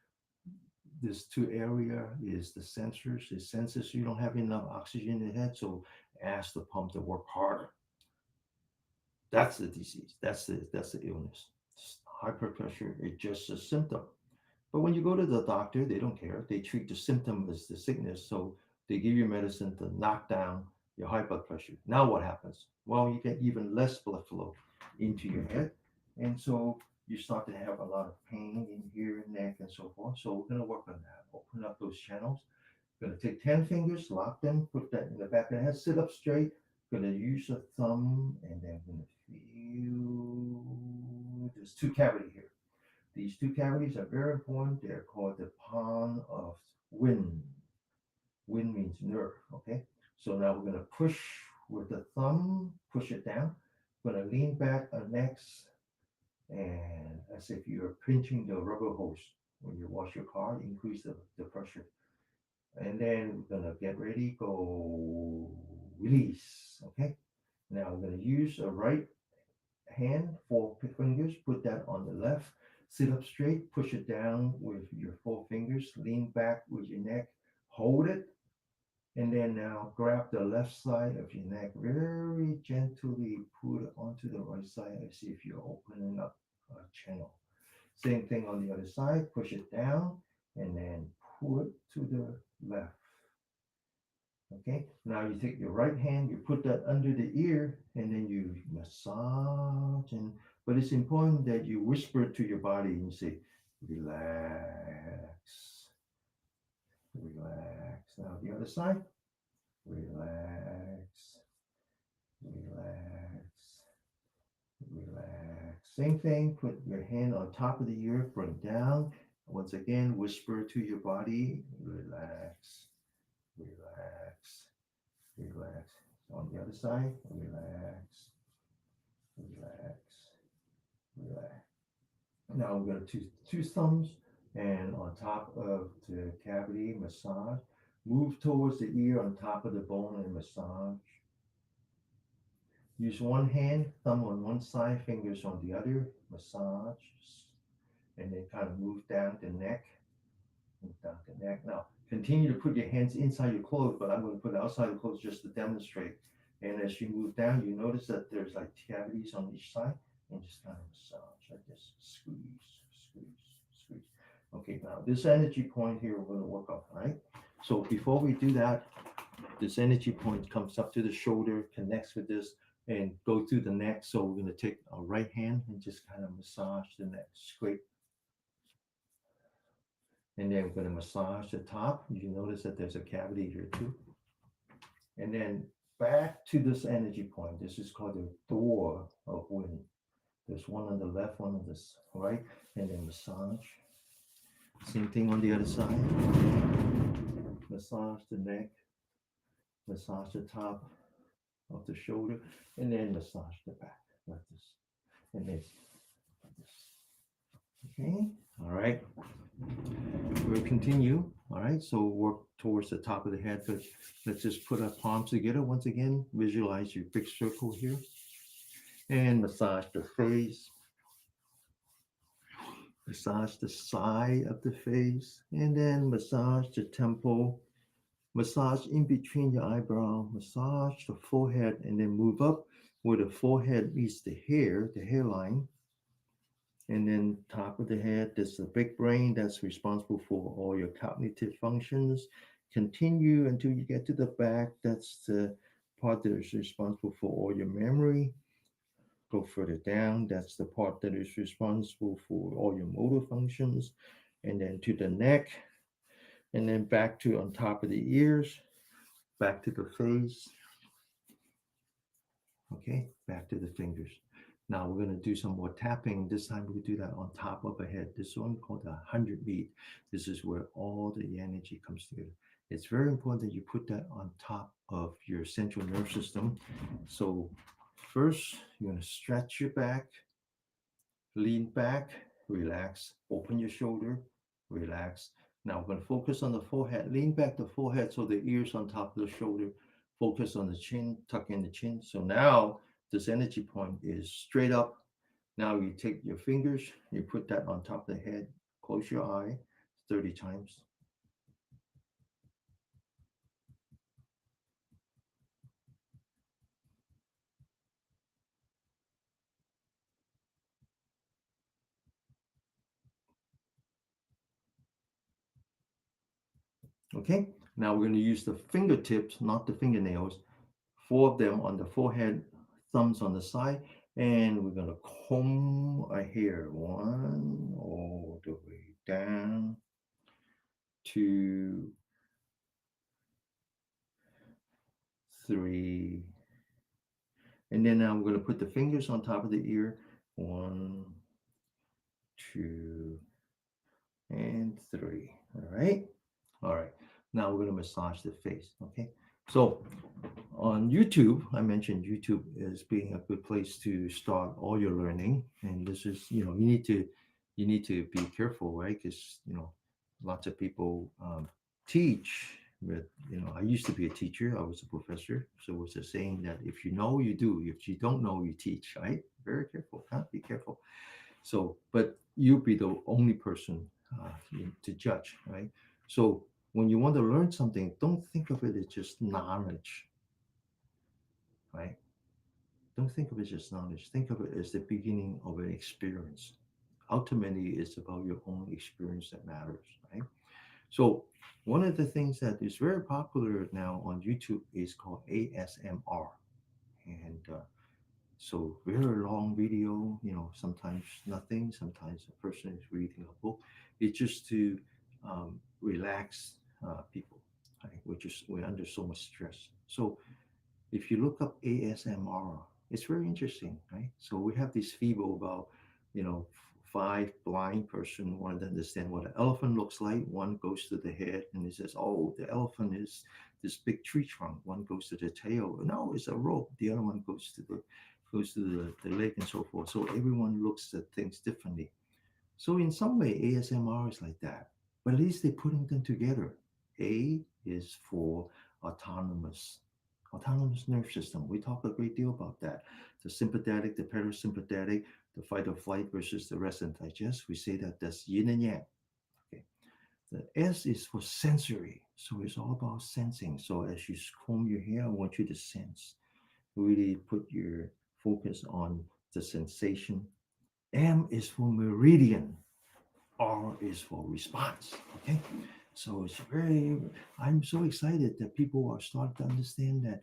This two area is the sensors. It senses you don't have enough oxygen in the head, so ask the pump to work harder. That's the disease. That's the illness. High blood pressure is just a symptom. But when you go to the doctor, they don't care. They treat the symptom as the sickness. So they give you medicine to knock down your high blood pressure. Now what happens? Well, you get even less blood flow into your head. And so you start to have a lot of pain in here, neck, and so forth. So we're going to work on that. Open up those channels. Going to take 10 fingers, lock them, put that in the back of the head, sit up straight. Going to use a thumb, and then going to feel there's two cavities here. These two cavities are very important. They're called the pond of wind. Wind means nerve, okay? So now we're going to push with the thumb, push it down. We're going to lean back our necks, and as if you're pinching the rubber hose when you wash your car, increase the pressure. And then we're going to get ready, go release, okay? Now we're going to use a right hand, four fingers, put that on the left. Sit up straight, push it down with your four fingers, lean back with your neck, hold it, and then now grab the left side of your neck, very gently put it onto the right side as if you're opening up a channel. Same thing on the other side, push it down, and then pull it to the left. Okay, now you take your right hand, you put that under the ear, and then you massage. But it's important that you whisper to your body and say, relax, relax. Now the other side, relax, relax, relax. Same thing, put your hand on top of the ear, bring down. Once again, whisper to your body, relax, relax, relax. On the other side, relax, relax, relax. Now we're going to two thumbs and on top of the cavity, massage. Move towards the ear on top of the bone and massage. Use one hand, thumb on one side, fingers on the other, massage. And then kind of move down the neck, move down the neck. Now, continue to put your hands inside your clothes, but I'm going to put it outside the clothes just to demonstrate. And as you move down, you notice that there's like cavities on each side, and just kind of massage like this, squeeze, squeeze, squeeze. Okay, now this energy point here we're going to work on, right? So before we do that, this energy point comes up to the shoulder, connects with this, and go through the neck. So we're going to take our right hand and just kind of massage the neck, scrape, and then we're going to massage the top. You notice that there's a cavity here too. And then back to this energy point. This is called the door of wind. There's one on the left, one on this right, and then massage. Same thing on the other side. Massage the neck, massage the top of the shoulder, and then massage the back like this. And this, like this. Okay, all right. We'll continue. All right, so work towards the top of the head, but let's just put our palms together once again. Visualize your big circle here and massage the face, massage the side of the face, and then massage the temple, massage in between your eyebrow, massage the forehead, and then move up where the forehead meets the hairline. And then top of the head, there's the big brain that's responsible for all your cognitive functions. Continue until you get to the back. That's the part that is responsible for all your memory. Go further down. That's the part that is responsible for all your motor functions. And then to the neck. And then back to on top of the ears. Back to the face. Okay, back to the fingers. Now we're going to do some more tapping. This time we'll do that on top of the head. This one called the 100 beat. This is where all the energy comes together. It's very important that you put that on top of your central nerve system. So first, you're going to stretch your back, lean back, relax, open your shoulder, relax, Now we're going to focus on the forehead. Lean back the forehead so the ears on top of the shoulder. Focus on the chin, tuck in the chin. So now this energy point is straight up. Now you take your fingers, you put that on top of the head. Close your eye 30 times. Okay. Now we're going to use the fingertips, not the fingernails. Four of them on the forehead, thumbs on the side, and we're going to comb a hair one all the way down, two, three, and then now we're going to put the fingers on top of the ear, one, two, and three. All right. All right. Now we're going to massage the face. Okay. So on YouTube, I mentioned YouTube as being a good place to start all your learning. And this is, you need to be careful, right? Because lots of people teach. But I used to be a teacher. I was a professor. So it's a saying that if you know, you do. If you don't know, you teach. Right? Very careful. Huh? Be careful. So, but you be the only person to judge, right? So when you want to learn something, don't think of it as just knowledge, right? Don't think of it as knowledge. Think of it as the beginning of an experience. Ultimately, it's about your own experience that matters, right? So one of the things that is very popular now on YouTube is called ASMR, and so very long video. Sometimes nothing. Sometimes a person is reading a book. It's just to relax people, right? We're under so much stress. So if you look up ASMR, it's very interesting, right? So we have this feeble about, five blind person wanted to understand what an elephant looks like. One goes to the head and he says, "Oh, the elephant is this big tree trunk." One goes to the tail. No, it's a rope. The other one goes to the leg and so forth. So everyone looks at things differently. So in some way, ASMR is like that, but at least they're putting them together. A is for autonomous, autonomous nerve system. We talk a great deal about that. The sympathetic, the parasympathetic, the fight or flight versus the rest and digest. We say that that's yin and yang. Okay. The S is for sensory. So it's all about sensing. So as you comb your hair, I want you to sense. Really put your focus on the sensation. M is for meridian. R is for response. Okay. So I'm so excited that people are starting to understand that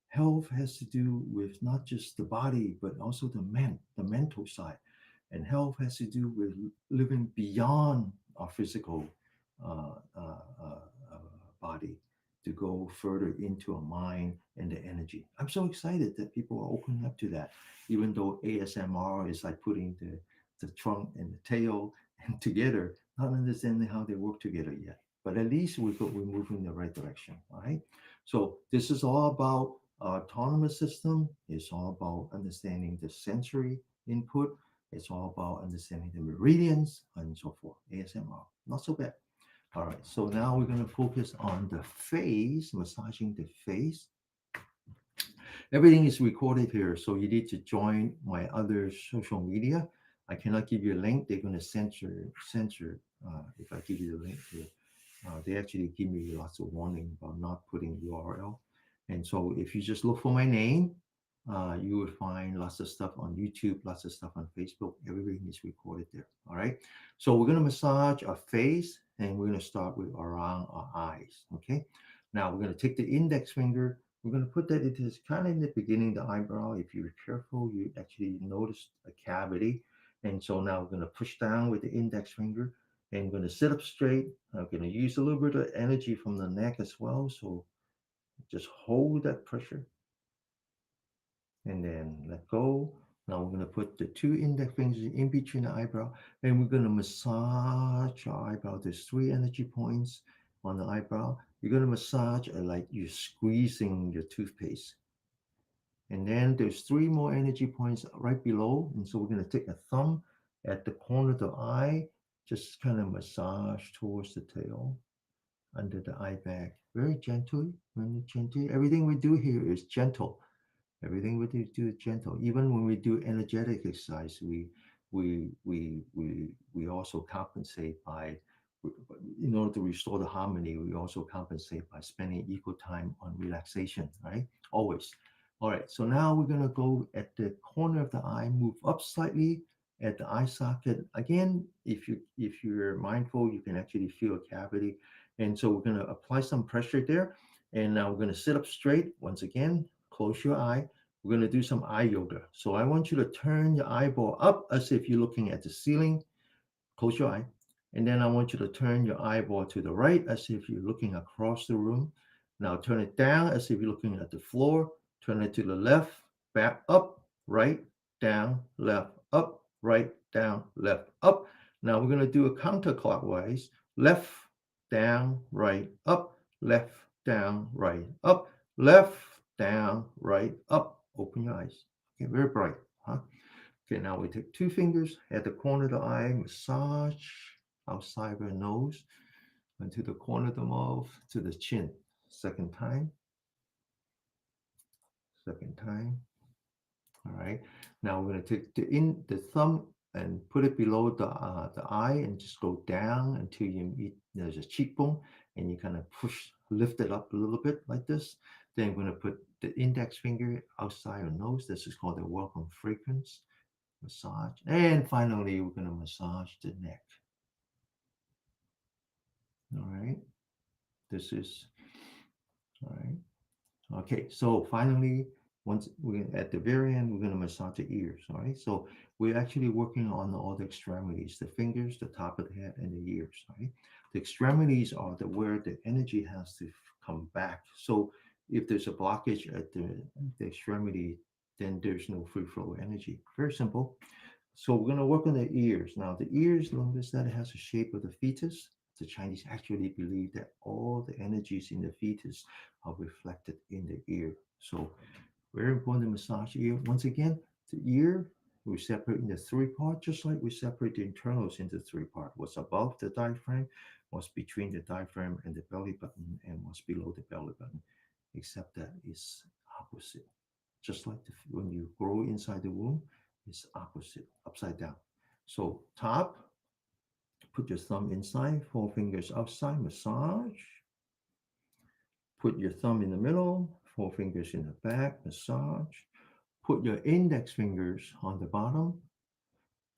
health has to do with not just the body, but also the mental side. And health has to do with living beyond our physical uh, uh, uh, body to go further into our mind and the energy. I'm so excited that people are opening up to that, even though ASMR is like putting the trunk and the tail and together, not understanding how they work together yet. But at least we're moving in the right direction. All right. So this is all about our autonomous system. It's all about understanding the sensory input. It's all about understanding the meridians and so forth. ASMR. Not so bad. All right. So now we're going to focus on the face, massaging the face. Everything is recorded here, so you need to join my other social media. I cannot give you a link. They're going to censor if I give you the link here. They actually give me lots of warning about not putting URL. And so if you just look for my name, you will find lots of stuff on YouTube, lots of stuff on Facebook. Everything is recorded there. All right. So we're going to massage our face and we're going to start with around our eyes. Okay. Now we're going to take the index finger. We're going to put that into kind of in the beginning, the eyebrow. If you're careful, you actually notice a cavity. And so now we're going to push down with the index finger and I'm going to sit up straight. I'm going to use a little bit of energy from the neck as well. So just hold that pressure and then let go. Now we're going to put the two index fingers in between the eyebrow and we're going to massage our eyebrow. There's three energy points on the eyebrow. You're going to massage it like you're squeezing your toothpaste. And then there's three more energy points right below. And so we're going to take a thumb at the corner of the eye Just kind of massage towards the tail, under the eye bag, very gently, very gently. Everything we do here is gentle. Everything we do is gentle. Even when we do energetic exercise, we also compensate by, in order to restore the harmony, we also compensate by spending equal time on relaxation, right? Always. All right, so now we're gonna go at the corner of the eye, move up slightly at the eye socket. Again, if you're mindful, you can actually feel a cavity. And so we're gonna apply some pressure there. And now we're gonna sit up straight. Once again, close your eye. We're going to do some eye yoga. So I want you to turn your eyeball up as if you're looking at the ceiling. Close your eye. And then I want you to turn your eyeball to the right as if you're looking across the room. Now turn it down as if you're looking at the floor. Turn it to the left, back up, right, down, left, up, right, down, left, up. Now we're going to do a counterclockwise. Left, down, right, up, left, down, right, up, left, down, right, up. Open your eyes. Okay, very bright, huh? Okay, now we take two fingers at the corner of the eye, massage outside of the nose, and to the corner of the mouth, to the chin. Second time, second time. All right. Now we're going to take the thumb and put it below the eye and just go down until you meet there's a cheekbone, and you kind of push, lift it up a little bit like this. Then we're going to put the index finger outside your nose. This is called the welcome fragrance massage. And finally, we're going to massage the neck. All right. This is all right. Okay, so finally, once we at the very end, we're going to massage the ears. All right, so we're actually working on all the extremities, the fingers, the top of the head, and the ears. All right, the extremities are the where the energy has to come back. So if there's a blockage at the extremity, then there's no free flow energy. Very simple. So we're going to work on the ears. Now, the ears, notice that it has the shape of the fetus. The Chinese actually believe that all the energies in the fetus are reflected in the ear. So very important to massage ear. Once again, the ear, we separate into three parts, just like we separate the internals into three parts. What's above the diaphragm, what's between the diaphragm and the belly button, and what's below the belly button, except that it's opposite. Just like when you grow inside the womb, it's opposite, upside down. So top, put your thumb inside, four fingers outside, massage. Put your thumb in the middle, four fingers in the back, massage. Put your index fingers on the bottom,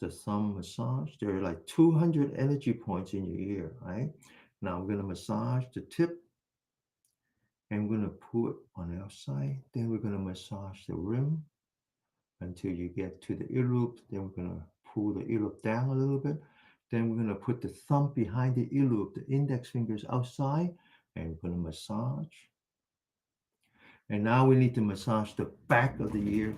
the thumb massage. There are like 200 energy points in your ear, right? Now we're going to massage the tip, and we're going to put on the outside. Then we're going to massage the rim until you get to the ear loop. Then we're going to pull the ear loop down a little bit. Then we're going to put the thumb behind the ear loop, the index fingers outside, and we're going to massage. And now we need to massage the back of the ear.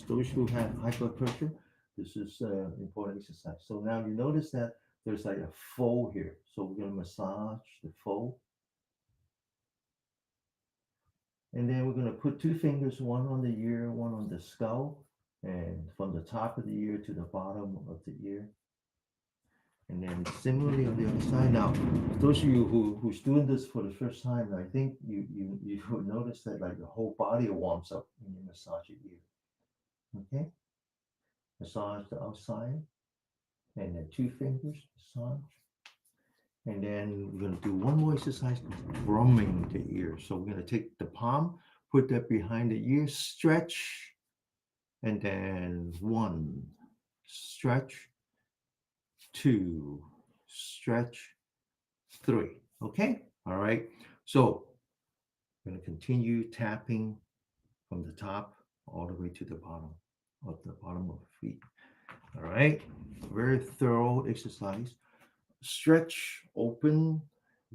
Those who have high blood pressure, this is important exercise. So now you notice that there's like a fold here. So we're going to massage the fold. And then we're going to put two fingers, one on the ear, one on the skull, and from the top of the ear to the bottom of the ear. And then similarly on the other side. Now, those of you who's doing this for the first time, I think you will notice that like the whole body warms up when you massage your ear. Okay, massage the outside, and then two fingers massage. And then we're going to do one more exercise, drumming the ear. So we're going to take the palm, put that behind the ear, stretch, and then one, stretch, two, stretch, three. Okay, all right. So I'm going to continue tapping from the top all the way to the bottom of the feet. All right, very thorough exercise. Stretch, open,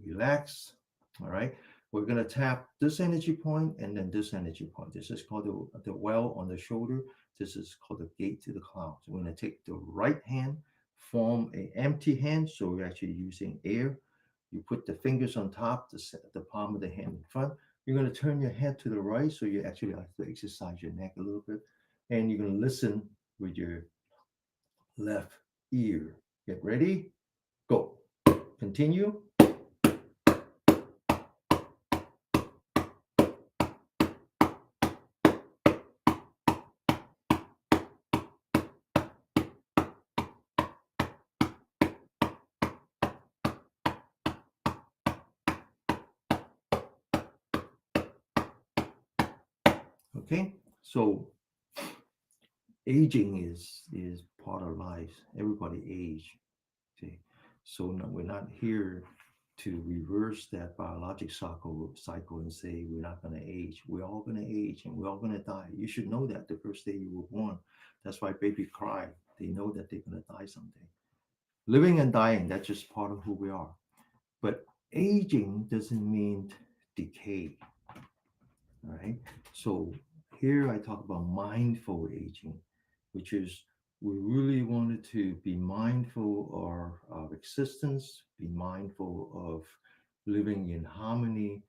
relax. All right, we're going to tap this energy point and then this energy point. This is called the well on the shoulder. This is called the gate to the clouds. We're going to take the right hand, form an empty hand. So we're actually using air. You put the fingers on top, the palm of the hand in front. You're going to turn your head to the right. So you actually have to exercise your neck a little bit. And you're going to listen with your left ear. Get ready. Go. Continue. Okay, so aging is part of life. Everybody age. Okay, so no, we're not here to reverse that biologic cycle and say we're not going to age. We're all going to age and we're all going to die. You should know that the first day you were born. That's why baby cry. They know that they're going to die someday. Living and dying, that's just part of who we are. But aging doesn't mean decay. All right. So here I talk about mindful aging, which is we really wanted to be mindful of existence, be mindful of living in harmony.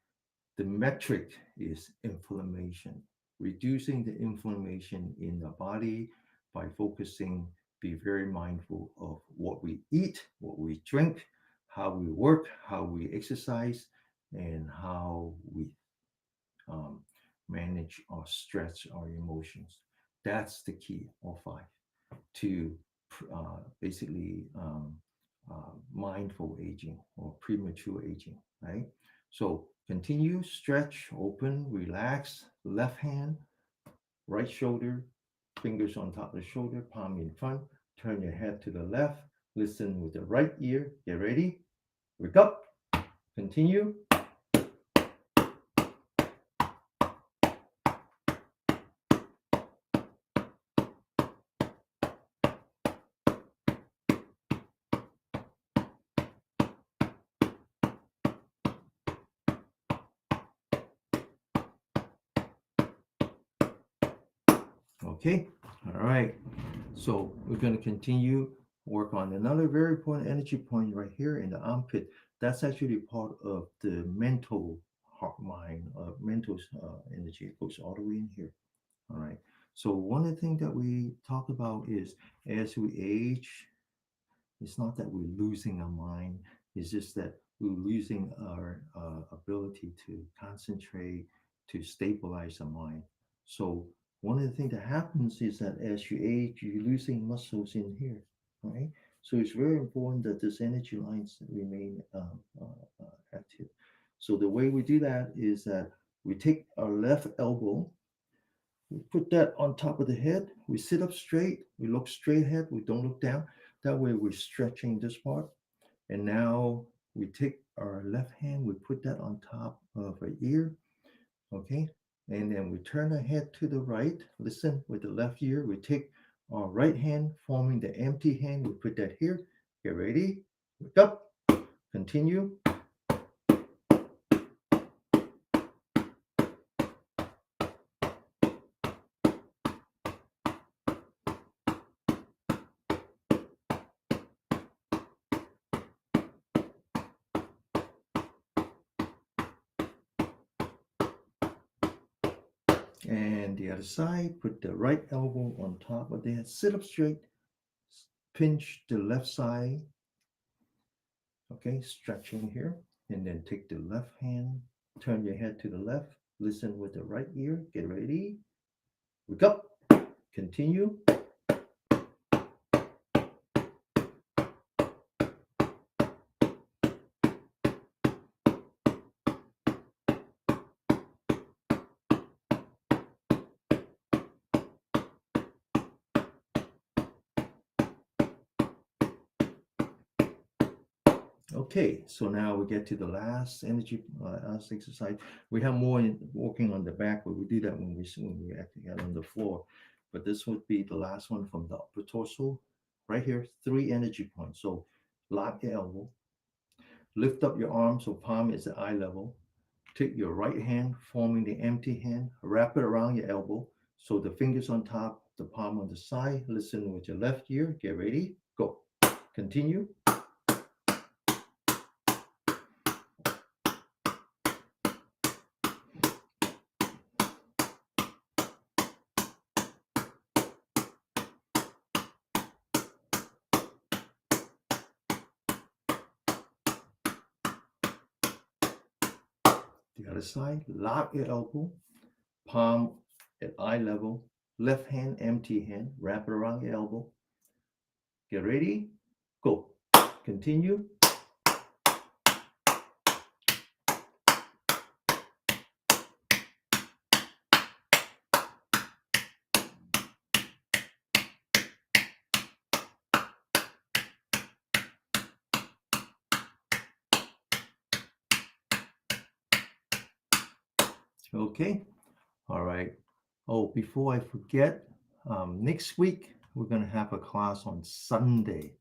The metric is inflammation, reducing the inflammation in the body by focusing, be very mindful of what we eat, what we drink, how we work, how we exercise, and how we um, manage or stretch our emotions. That's the key, all five, to basically mindful aging or premature aging, right? So continue, stretch, open, relax, left hand, right shoulder, fingers on top of the shoulder, palm in front, turn your head to the left, listen with the right ear, get ready, wake up, continue. Okay, all right. So we're going to continue work on another very important energy point right here in the armpit. That's actually part of the mental heart mind, mental energy. It goes all the way in here. All right. So one of the things that we talk about is as we age, it's not that we're losing our mind. It's just that we're losing our ability to concentrate, to stabilize our mind. So one of the things that happens is that as you age, you're losing muscles in here, right? So it's very important that these energy lines remain active. So the way we do that is that we take our left elbow, we put that on top of the head. We sit up straight. We look straight ahead. We don't look down. That way we're stretching this part. And now we take our left hand, we put that on top of our ear. Okay. And then we turn our head to the right. Listen with the left ear. We take our right hand, forming the empty hand. We put that here. Get ready. Wake up. Continue. And the other side, put the right elbow on top of the head. Sit up straight. Pinch the left side. Okay, stretching here. And then take the left hand, turn your head to the left. Listen with the right ear. Get ready. Wake up. Continue. Okay, so now we get to the last energy, last exercise. We have more walking on the back, but we do that when we actually get on the floor. But this would be the last one from the upper torso, right here. 3 energy points. So lock your elbow, lift up your arm so palm is at eye level. Take your right hand, forming the empty hand, wrap it around your elbow. So the fingers on top, the palm on the side. Listen with your left ear. Get ready. Go. Continue. The other side, lock your elbow, palm at eye level, left hand, empty hand, wrap it around your elbow. Get ready, go. Continue. Okay, all right. Oh, before I forget, next week we're gonna have a class on Sunday,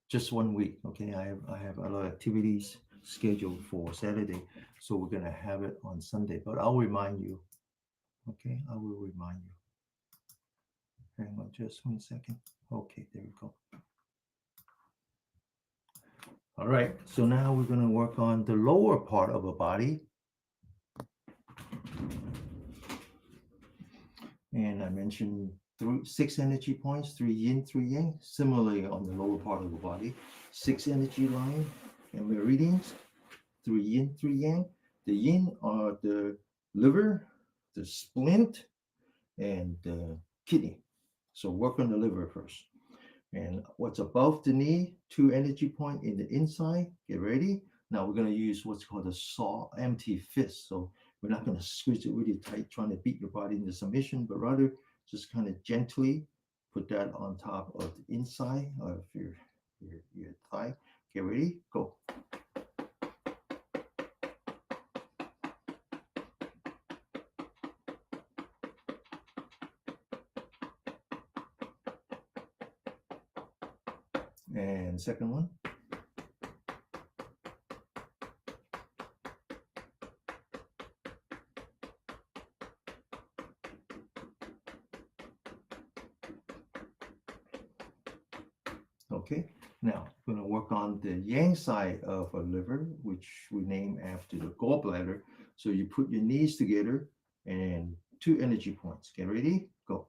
just 1 week. Okay, I have a lot of activities scheduled for Saturday, so we're gonna have it on Sunday. But I'll remind you. Okay, I will remind you. Hang on just 1 second. Okay, there we go. All right, so now we're gonna work on the lower part of the body. And I mentioned six energy points, 3 yin, 3 yang. Similarly, on the lower part of the body, 6 energy line and meridians, 3 yin, 3 yang. The yin are the liver, the splint, and the kidney. So work on the liver first. And what's above the knee, 2 energy point in the inside. Get ready. Now we're going to use what's called a saw empty fist. So we're not going to squeeze it really tight, trying to beat your body into submission, but rather just kind of gently put that on top of the inside of your thigh. Get ready, go. And second one. Okay, now we're going to work on the yang side of a liver, which we name after the gallbladder. So you put your knees together and 2 energy points. Get ready, go.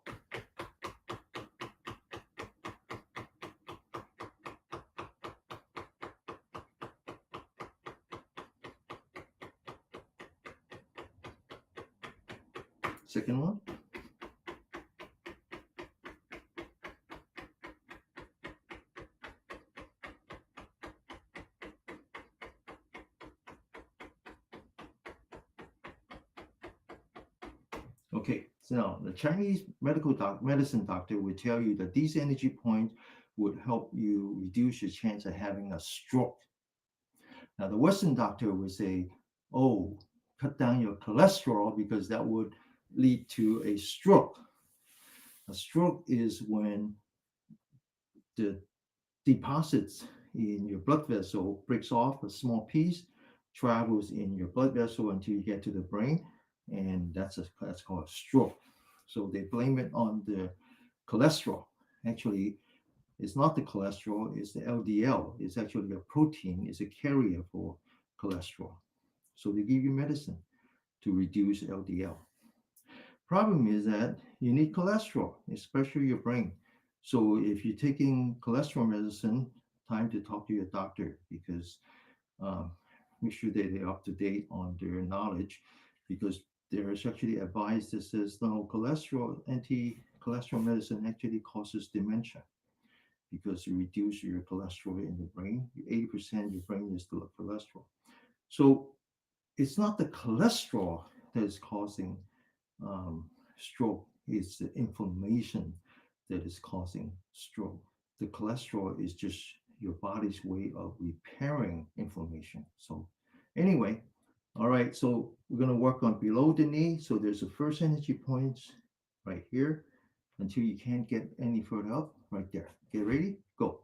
Second one. Okay, so now the Chinese medicine doctor would tell you that these energy points would help you reduce your chance of having a stroke. Now the Western doctor would say, oh, cut down your cholesterol because that would lead to a stroke. A stroke is when the deposits in your blood vessel breaks off a small piece, travels in your blood vessel until you get to the brain, and that's called a stroke. So they blame it on the cholesterol. Actually, it's not the cholesterol, it's the LDL. It's actually a protein, it's a carrier for cholesterol. So they give you medicine to reduce LDL. Problem is that you need cholesterol, especially your brain. So if you're taking cholesterol medicine, time to talk to your doctor because make sure that they're up to date on their knowledge because there is actually advice that says no, anti-cholesterol medicine actually causes dementia because you reduce your cholesterol in the brain. 80% of your brain is still cholesterol. So it's not the cholesterol that is causing stroke, it's the inflammation that is causing stroke. The cholesterol is just your body's way of repairing inflammation. So anyway, all right, so we're going to work on below the knee. So there's the first energy points right here until you can't get any further up, right there. Get ready, go.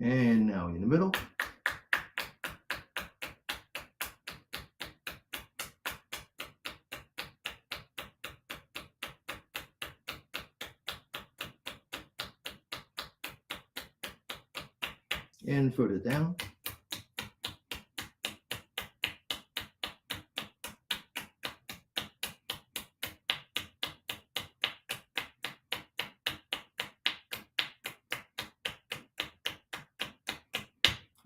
And now in the middle. And further down.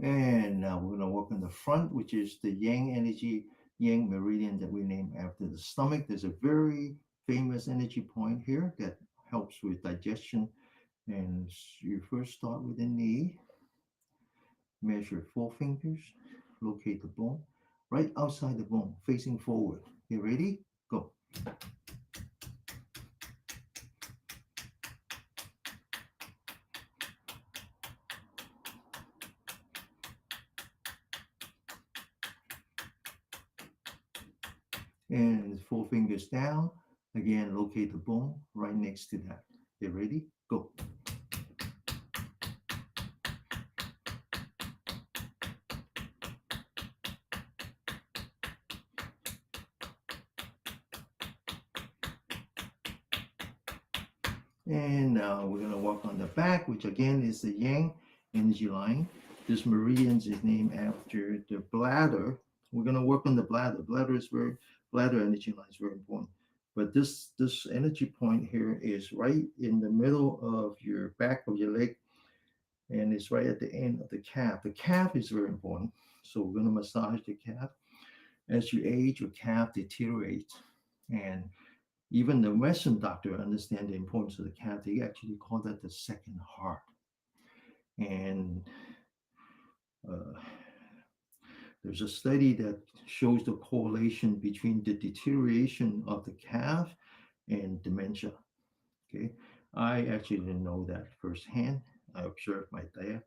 And now we're going to work on the front, which is the yang energy, yang meridian that we name after the stomach. There's a very famous energy point here that helps with digestion. And you first start with the knee, measure 4 fingers, locate the bone, right outside the bone, facing forward. You ready? Go. And 4 fingers down. Again, locate the bone right next to that. You ready? Go. And now we're going to work on the back, which again is the yang energy line. This meridian is named after the bladder. We're going to work on the bladder. Bladder energy line is very important. But this energy point here is right in the middle of your back of your leg, and it's right at the end of the calf. The calf is very important. So we're going to massage the calf. As you age, your calf deteriorates. And even the Western doctor understand the importance of the calf. They actually call that the second heart. And uh, there's a study that shows the correlation between the deterioration of the calf and dementia. Okay, I actually didn't know that firsthand. I observed my dad,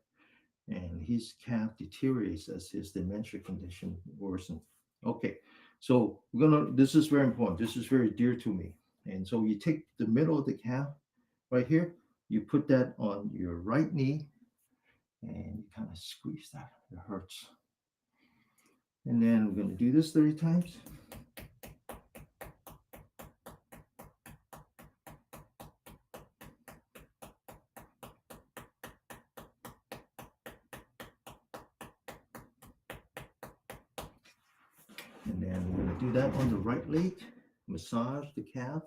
and his calf deteriorates as his dementia condition worsens. Okay, so we're gonna. This is very important. This is very dear to me. And so you take the middle of the calf right here. You put that on your right knee, and you kind of squeeze that. It hurts. And then we're gonna do this 30 times. And then we're gonna do that on the right leg. Massage the calf.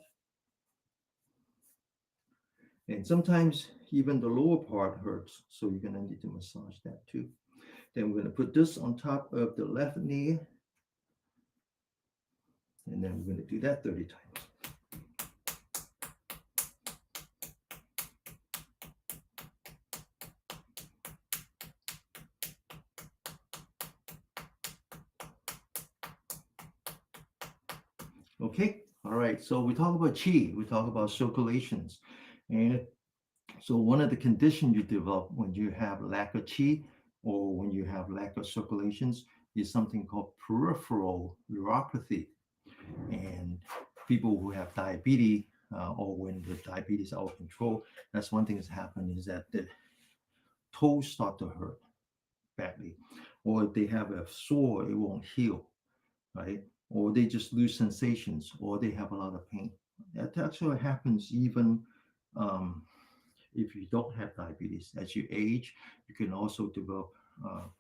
And sometimes even the lower part hurts, so you're gonna need to massage that too. Then we're gonna put this on top of the left knee, and then we're gonna do that 30 times. Okay, all right. So we talk about qi, we talk about circulations, and so one of the conditions you develop when you have lack of qi or when you have lack of circulations is something called peripheral neuropathy. And people who have diabetes or when the diabetes is out of control, that's one thing that's happened is that the toes start to hurt badly, or if they have a sore, it won't heal, right? Or they just lose sensations, or they have a lot of pain. That actually happens even um, if you don't have diabetes. As you age, you can also develop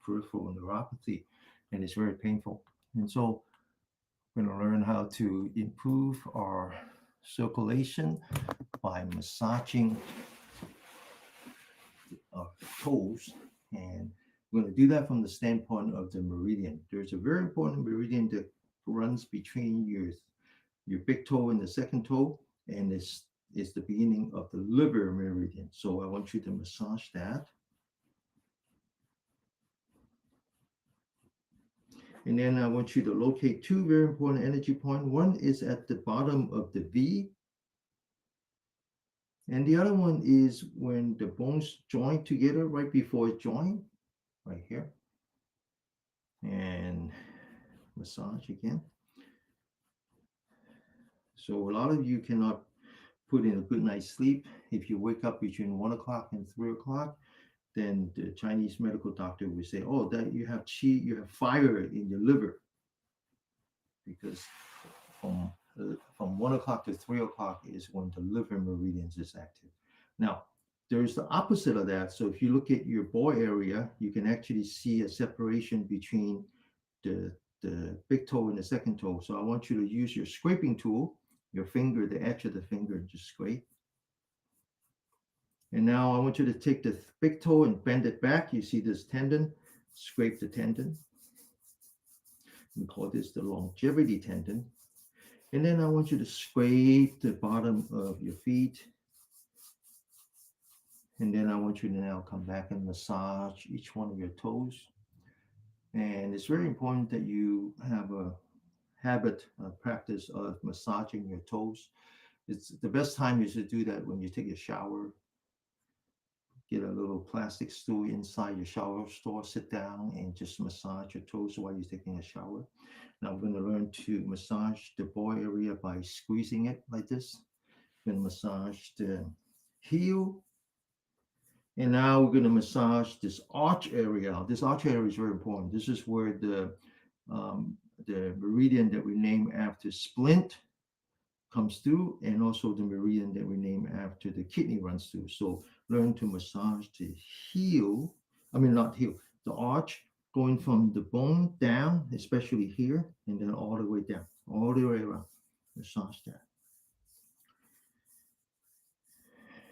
peripheral neuropathy, and it's very painful. And so we're going to learn how to improve our circulation by massaging our toes. And we're going to do that from the standpoint of the meridian. There's a very important meridian that runs between your big toe and the second toe, and it's is the beginning of the liver meridian. So I want you to massage that. And then I want you to locate two very important energy points. One is at the bottom of the V, and the other one is when the bones join together right before it join, right here. And massage again. So a lot of you cannot put in a good night's sleep. If you wake up between 1 o'clock and 3 o'clock, then the Chinese medical doctor will say, "Oh, that you have qi, you have fire in your liver," because from from 1 o'clock to 3 o'clock is when the liver meridians is active. Now, there's the opposite of that. So if you look at your ball area, you can actually see a separation between the the big toe and the second toe. So I want you to use your scraping tool, your finger, the edge of the finger, and just scrape. And now I want you to take the big toe and bend it back. You see this tendon. scrape the tendon. We call this the longevity tendon. And then I want you to scrape the bottom of your feet. And then I want you to now come back and massage each one of your toes. And it's very important that you have a habit, a practice of massaging your toes. It's the best time is to do that when you take a shower. Get a little plastic stool inside your shower stall, sit down and just massage your toes while you're taking a shower. Now I'm going to learn to massage the ball area by squeezing it like this. Then massage the heel. And now we're going to massage this arch area. This arch area is very important. This is where the meridian that we name after splint comes through, and also the meridian that we name after the kidney runs through. So learn to massage the heel, I mean, not heel, the arch going from the bone down, especially here, and then all the way down, all the way around. Massage that.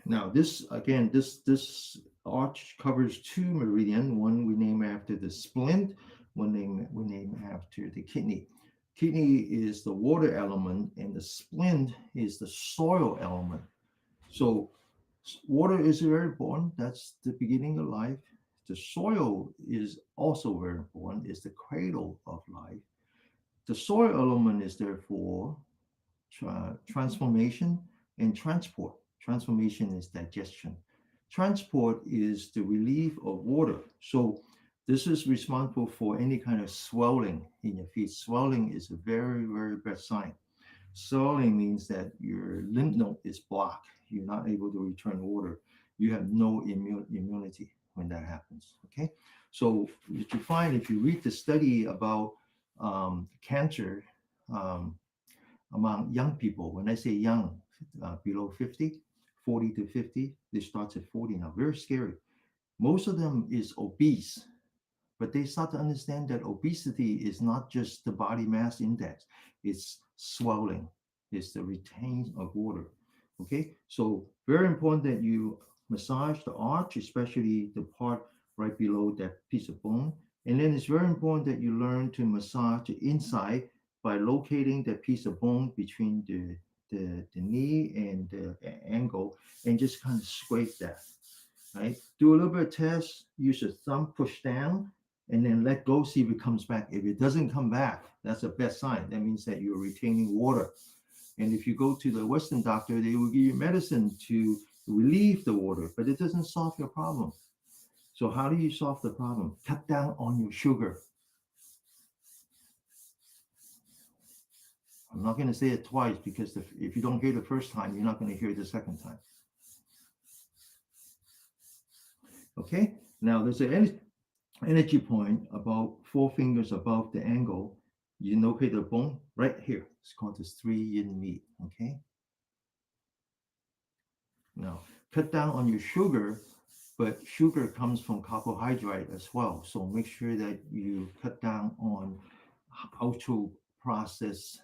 Now, this again, this arch covers two meridian. One we name after the splint, one name we name after the kidney. Kidney is the water element, and the splint is the soil element. So, water is very important. That's the beginning of life. The soil is also very important. It's the cradle of life. The soil element is therefore transformation and transport. Transformation is digestion. Transport is the relief of water. So this is responsible for any kind of swelling in your feet. Swelling is a very, very bad sign. Swelling means that your lymph node is blocked. You're not able to return water. You have no immunity when that happens. Okay. So what you find if you read the study about cancer, um, among young people. When I say young, below 50, 40 to 50, they start at 40 now. Very scary. Most of them is obese, but they start to understand that obesity is not just the body mass index, it's swelling, it's the retain of water. Okay, so very important that you massage the arch, especially the part right below that piece of bone. And then it's very important that you learn to massage the inside by locating that piece of bone between the knee and the ankle and just kind of scrape that, right? Do a little bit of test, use your thumb, push down, and then let go, see if it comes back. If it doesn't come back, that's a bad sign. That means that you're retaining water. And if you go to the Western doctor, they will give you medicine to relieve the water, but it doesn't solve your problem. So how do you solve the problem? Cut down on your sugar. I'm not going to say it twice because if you don't hear the first time, you're not going to hear it the second time. Okay, now there's an energy point about 4 fingers above the angle. You locate the bone right here. It's called this 3-yin meat. Okay. Now cut down on your sugar, but sugar comes from carbohydrate as well. So make sure that you cut down on ultra processed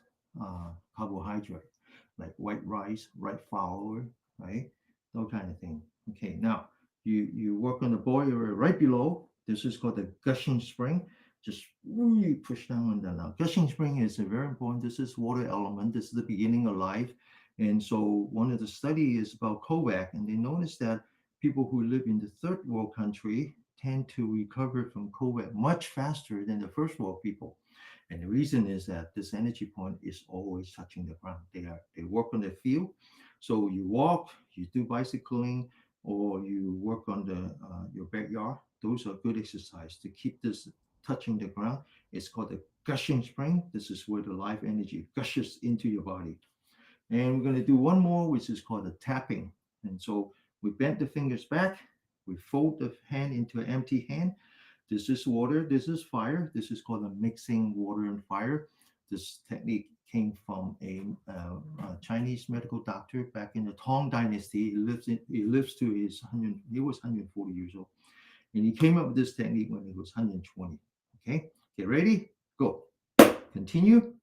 carbohydrate like white rice, white flour, right? Those kind of thing. Okay. Now you work on the ball area right below. This is called the gushing spring. Just really push down on that. Now, gushing spring is a very important. This is water element. This is the beginning of life. And so one of the studies is about COVID, and they noticed that people who live in the third world country tend to recover from COVID much faster than the first world people. And the reason is that this energy point is always touching the ground. They work on the field. So you walk, you do bicycling, or you work on the your backyard. Those are good exercise to keep this touching the ground. It's called the gushing spring. This is where the life energy gushes into your body. And we're going to do one more, which is called the tapping. And so we bend the fingers back, we fold the hand into an empty hand. This is water, this is fire. This is called a mixing water and fire. This technique came from a Chinese medical doctor back in the Tang Dynasty. He lives to his 100, he was 140 years old. And he came up with this technique when he was 120. Okay, get ready, go. Continue.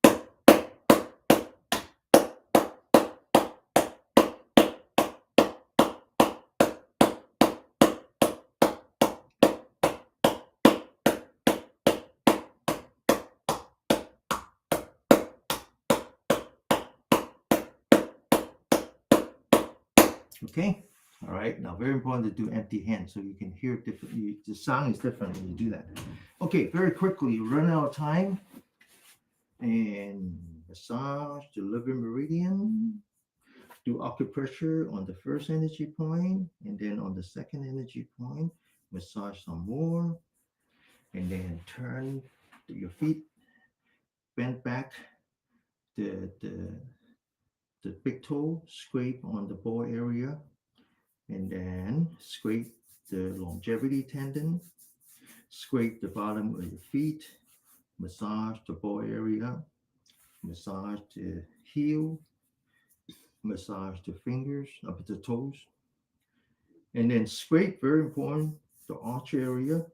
Okay. All right. Now, very important to do empty hands so you can hear different. The sound is different when you do that. Okay. Very quickly, run out of time and massage the liver meridian. Do acupressure on the first energy point, and then on the second energy point, massage some more, and then turn your feet, bend back the the the big toe, scrape on the ball area, and then scrape the longevity tendon, scrape the bottom of your feet, massage the ball area, massage the heel, massage the fingers up at the toes, and then scrape, very important, the arch area,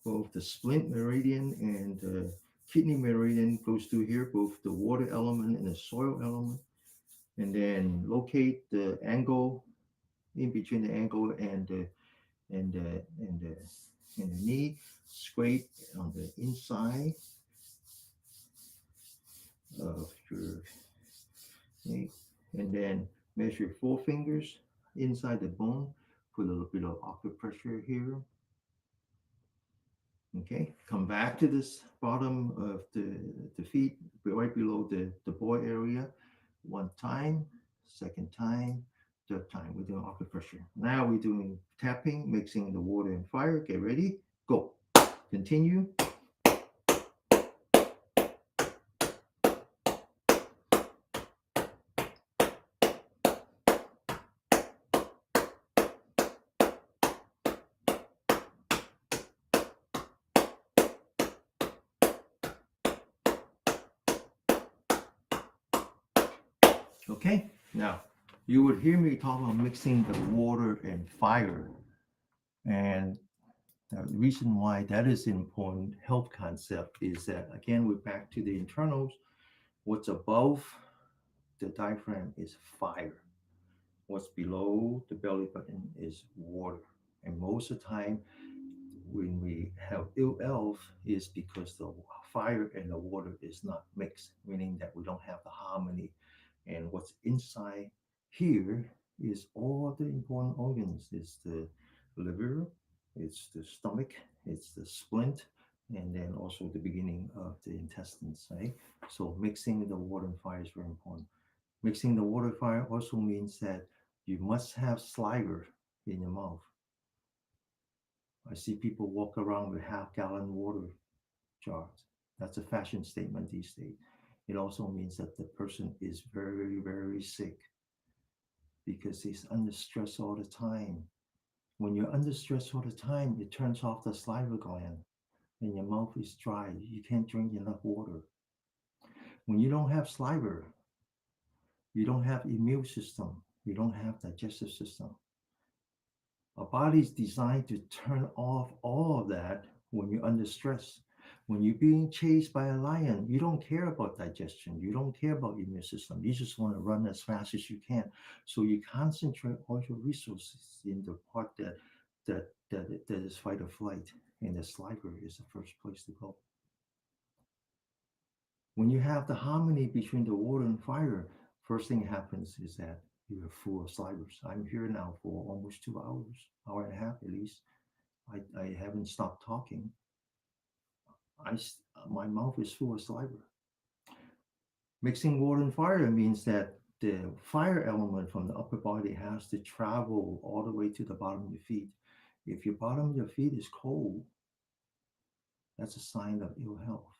both the splint meridian and the kidney meridian goes through here, both the water element and the soil element, and then locate the angle in between the ankle and the knee. Scrape on the inside of your knee, and then measure 4 fingers inside the bone. Put a little bit of acupressure here. Okay, come back to this bottom of the feet, right below the ball area. One time, second time, third time. We're doing acupressure. Now we're doing tapping, mixing the water and fire. Get ready, go. Continue. Okay, now you would hear me talk about mixing the water and fire. And the reason why that is an important health concept is that, again, we're back to the internals. What's above the diaphragm is fire. What's below the belly button is water. And most of the time, when we have ill health, is because the fire and the water is not mixed, meaning that we don't have the harmony. And what's inside here is all the important organs. It's the liver, it's the stomach, it's the splint, and then also the beginning of the intestines, right? So mixing the water and fire is very important. Mixing the water and fire also means that you must have sliver in your mouth. I see people walk around with half-gallon water jars. That's a fashion statement these days. It also means that the person is very, very sick because he's under stress all the time. When you're under stress all the time, it turns off the saliva gland and your mouth is dry. You can't drink enough water. When you don't have saliva, you don't have immune system, you don't have digestive system. Our body is designed to turn off all of that when you're under stress. When you're being chased by a lion, you don't care about digestion. You don't care about immune system. You just want to run as fast as you can. So you concentrate all your resources in the part that is fight or flight, and the saliva is the first place to go. When you have the harmony between the water and fire, first thing happens is that you're full of slivers. I'm here now for almost 2 hours, hour and a half at least. I haven't stopped talking. My mouth is full of saliva. Mixing water and fire means that the fire element from the upper body has to travel all the way to the bottom of your feet. If your bottom of your feet is cold, that's a sign of ill health.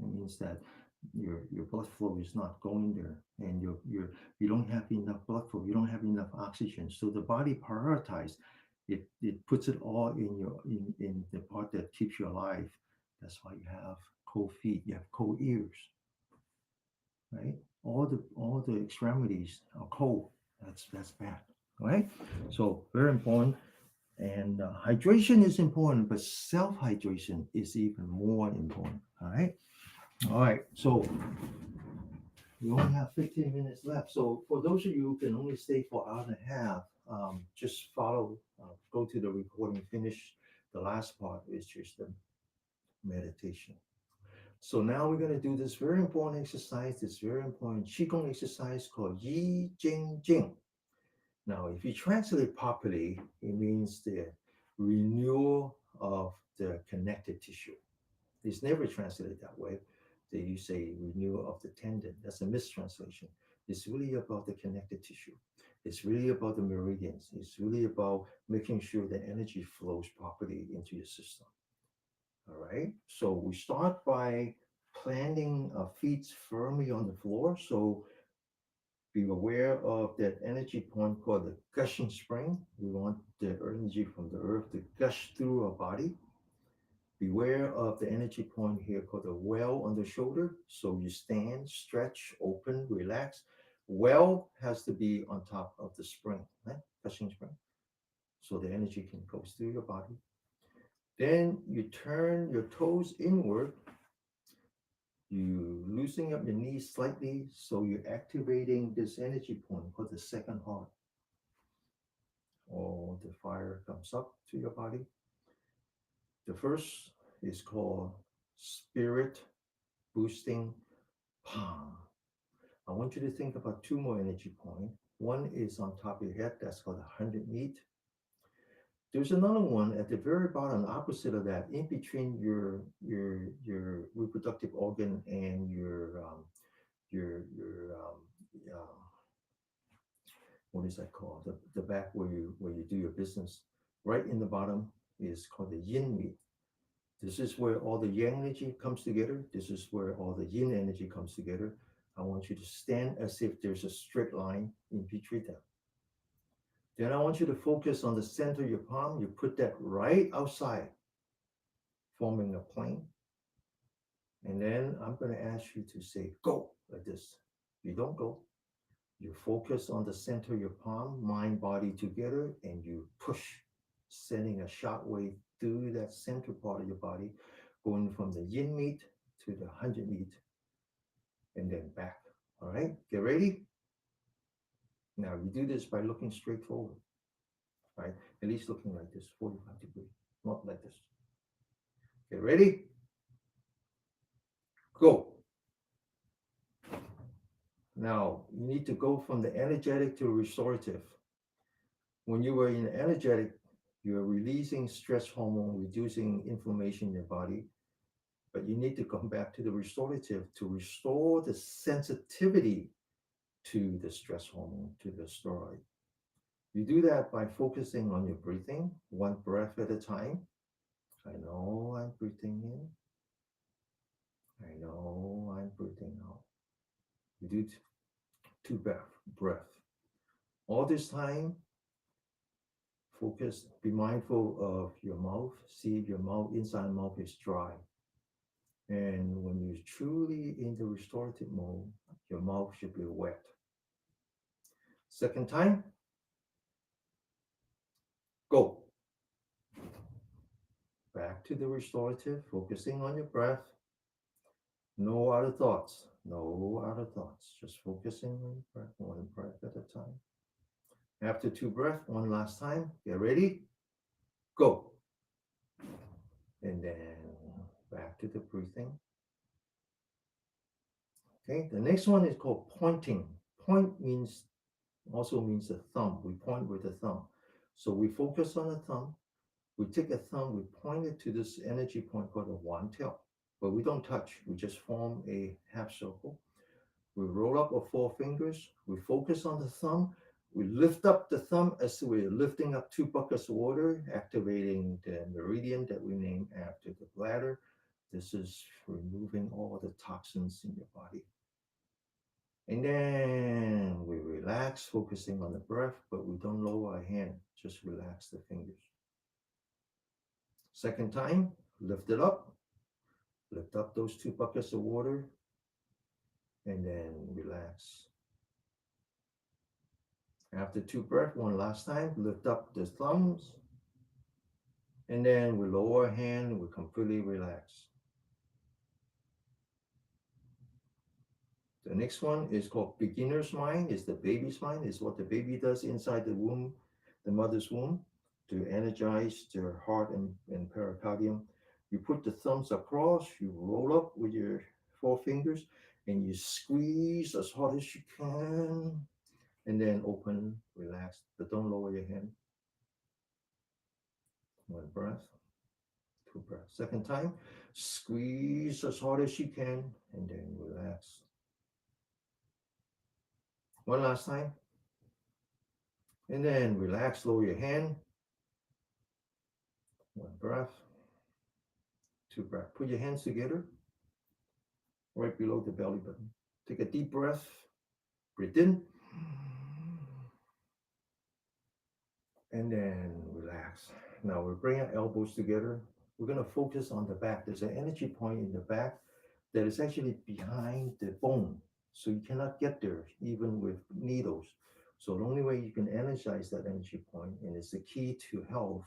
It means that your blood flow is not going there, and you don't have enough blood flow. You don't have enough oxygen. So the body prioritizes. It puts it all in the part that keeps you alive. That's why you have cold feet. You have cold ears, right? All the extremities are cold. That's bad, right? So very important. And hydration is important, but self hydration is even more important. All right. All right. So we only have 15 minutes left. So for those of you who can only stay for an hour and a half, just go to the recording, finish the last part, which is the meditation. So now we're going to do this very important exercise, this very important Qigong exercise called Yi Jing Jing. Now, if you translate properly, it means the renewal of the connective tissue. It's never translated that way. They use say renewal of the tendon. That's a mistranslation. It's really about the connective tissue. It's really about the meridians. It's really about making sure the energy flows properly into your system. All right. So we start by planting our feet firmly on the floor. So be aware of that energy point called the gushing spring. We want the energy from the earth to gush through our body. Beware of the energy point here called the well on the shoulder. So you stand, stretch, open, relax. Well has to be on top of the spring, right? Gushing spring. So the energy can go through your body. Then you turn your toes inward. You loosening up your knees slightly. So you're activating this energy point called the second heart. All the fire comes up to your body. The first is called spirit boosting palm. I want you to think about two more energy points. One is on top of your head, that's called a 100 meat. There's another one at the very bottom, opposite of that, in between your reproductive organ and your what is that called? The back where you do your business. Right in the bottom is called the yin meat. This is where all the yang energy comes together. This is where all the yin energy comes together. I want you to stand as if there's a straight line in between them. Then I want you to focus on the center of your palm. You put that right outside, forming a plane. And then I'm going to ask you to say, go, like this. You don't go. You focus on the center of your palm, mind, body together, and you push, sending a shot wave through that center part of your body, going from the yin meat to the 100 meat, and then back. All right, get ready. Now you do this by looking straight forward, right? At least looking like this, 45 degrees, not like this. Get ready? Go. Now you need to go from the energetic to restorative. When you were in energetic, you're releasing stress hormone, reducing inflammation in your body, but you need to come back to the restorative to restore the sensitivity to the stress hormone, to the steroid. You do that by focusing on your breathing, one breath at a time. I know I'm breathing in. I know I'm breathing out. You do two breath. All this time, focus, be mindful of your mouth. See if your mouth, inside mouth is dry. And when you're truly in the restorative mode, your mouth should be wet. Second time, go. Back to the restorative, focusing on your breath. No other thoughts. No other thoughts. Just focusing on your breath, one breath at a time. After two breaths, one last time. Get ready. Go. And then back to the breathing. Okay. The next one is called pointing. Point means also means a thumb. We point with the thumb. So we focus on the thumb. We take a thumb, we point it to this energy point called a one tail. But we don't touch. We just form a half circle. We roll up our four fingers. We focus on the thumb. We lift up the thumb as we're lifting up two buckets of water, activating the meridian that we name after the bladder. This is removing all the toxins in your body. And then we relax, focusing on the breath, but we don't lower our hand, just relax the fingers. Second time, lift up those two buckets of water, and then relax. After two breaths, one last time, lift up the thumbs, and then we lower our hand, we completely relax. The next one is called beginner's mind. It's the baby's mind. It's what the baby does inside the womb, the mother's womb, to energize their heart and pericardium. You put the thumbs across, you roll up with your four fingers, and you squeeze as hard as you can. And then open, relax, but don't lower your hand. One breath, two breaths. Second time, squeeze as hard as you can, and then relax. One last time, and then relax, lower your hand. One breath, two breaths. Put your hands together right below the belly button. Take a deep breath, breathe in, and then relax. Now we bring our elbows together. We're going to focus on the back. There's an energy point in the back that is actually behind the bone. So you cannot get there even with needles. So the only way you can energize that energy point, and it's the key to health,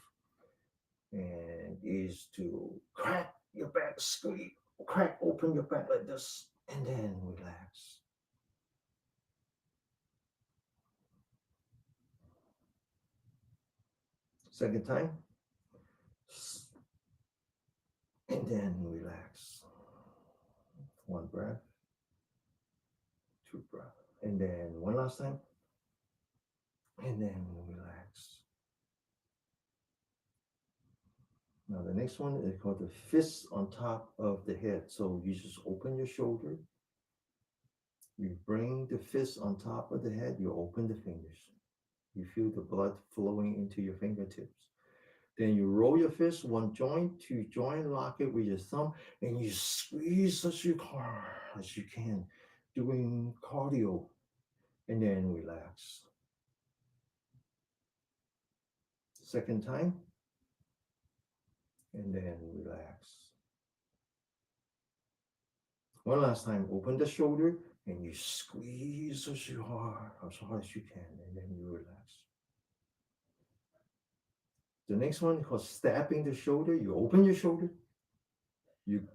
and is to crack your back, squeeze, crack open your back like this, and then relax. Second time, and then relax. One breath, two breath, and then one last time, and then relax. Now the next one is called the fist on top of the head. So you just open your shoulder, you bring the fist on top of the head, you open the fingers. You feel the blood flowing into your fingertips. Then you roll your fist, one joint, two joint, lock it with your thumb, and you squeeze as hard as you can, doing cardio, and then relax. Second time, and then relax. One last time, open the shoulder, and you squeeze as hard as you can, and then you relax. The next one is called stabbing the shoulder. You open your shoulder, you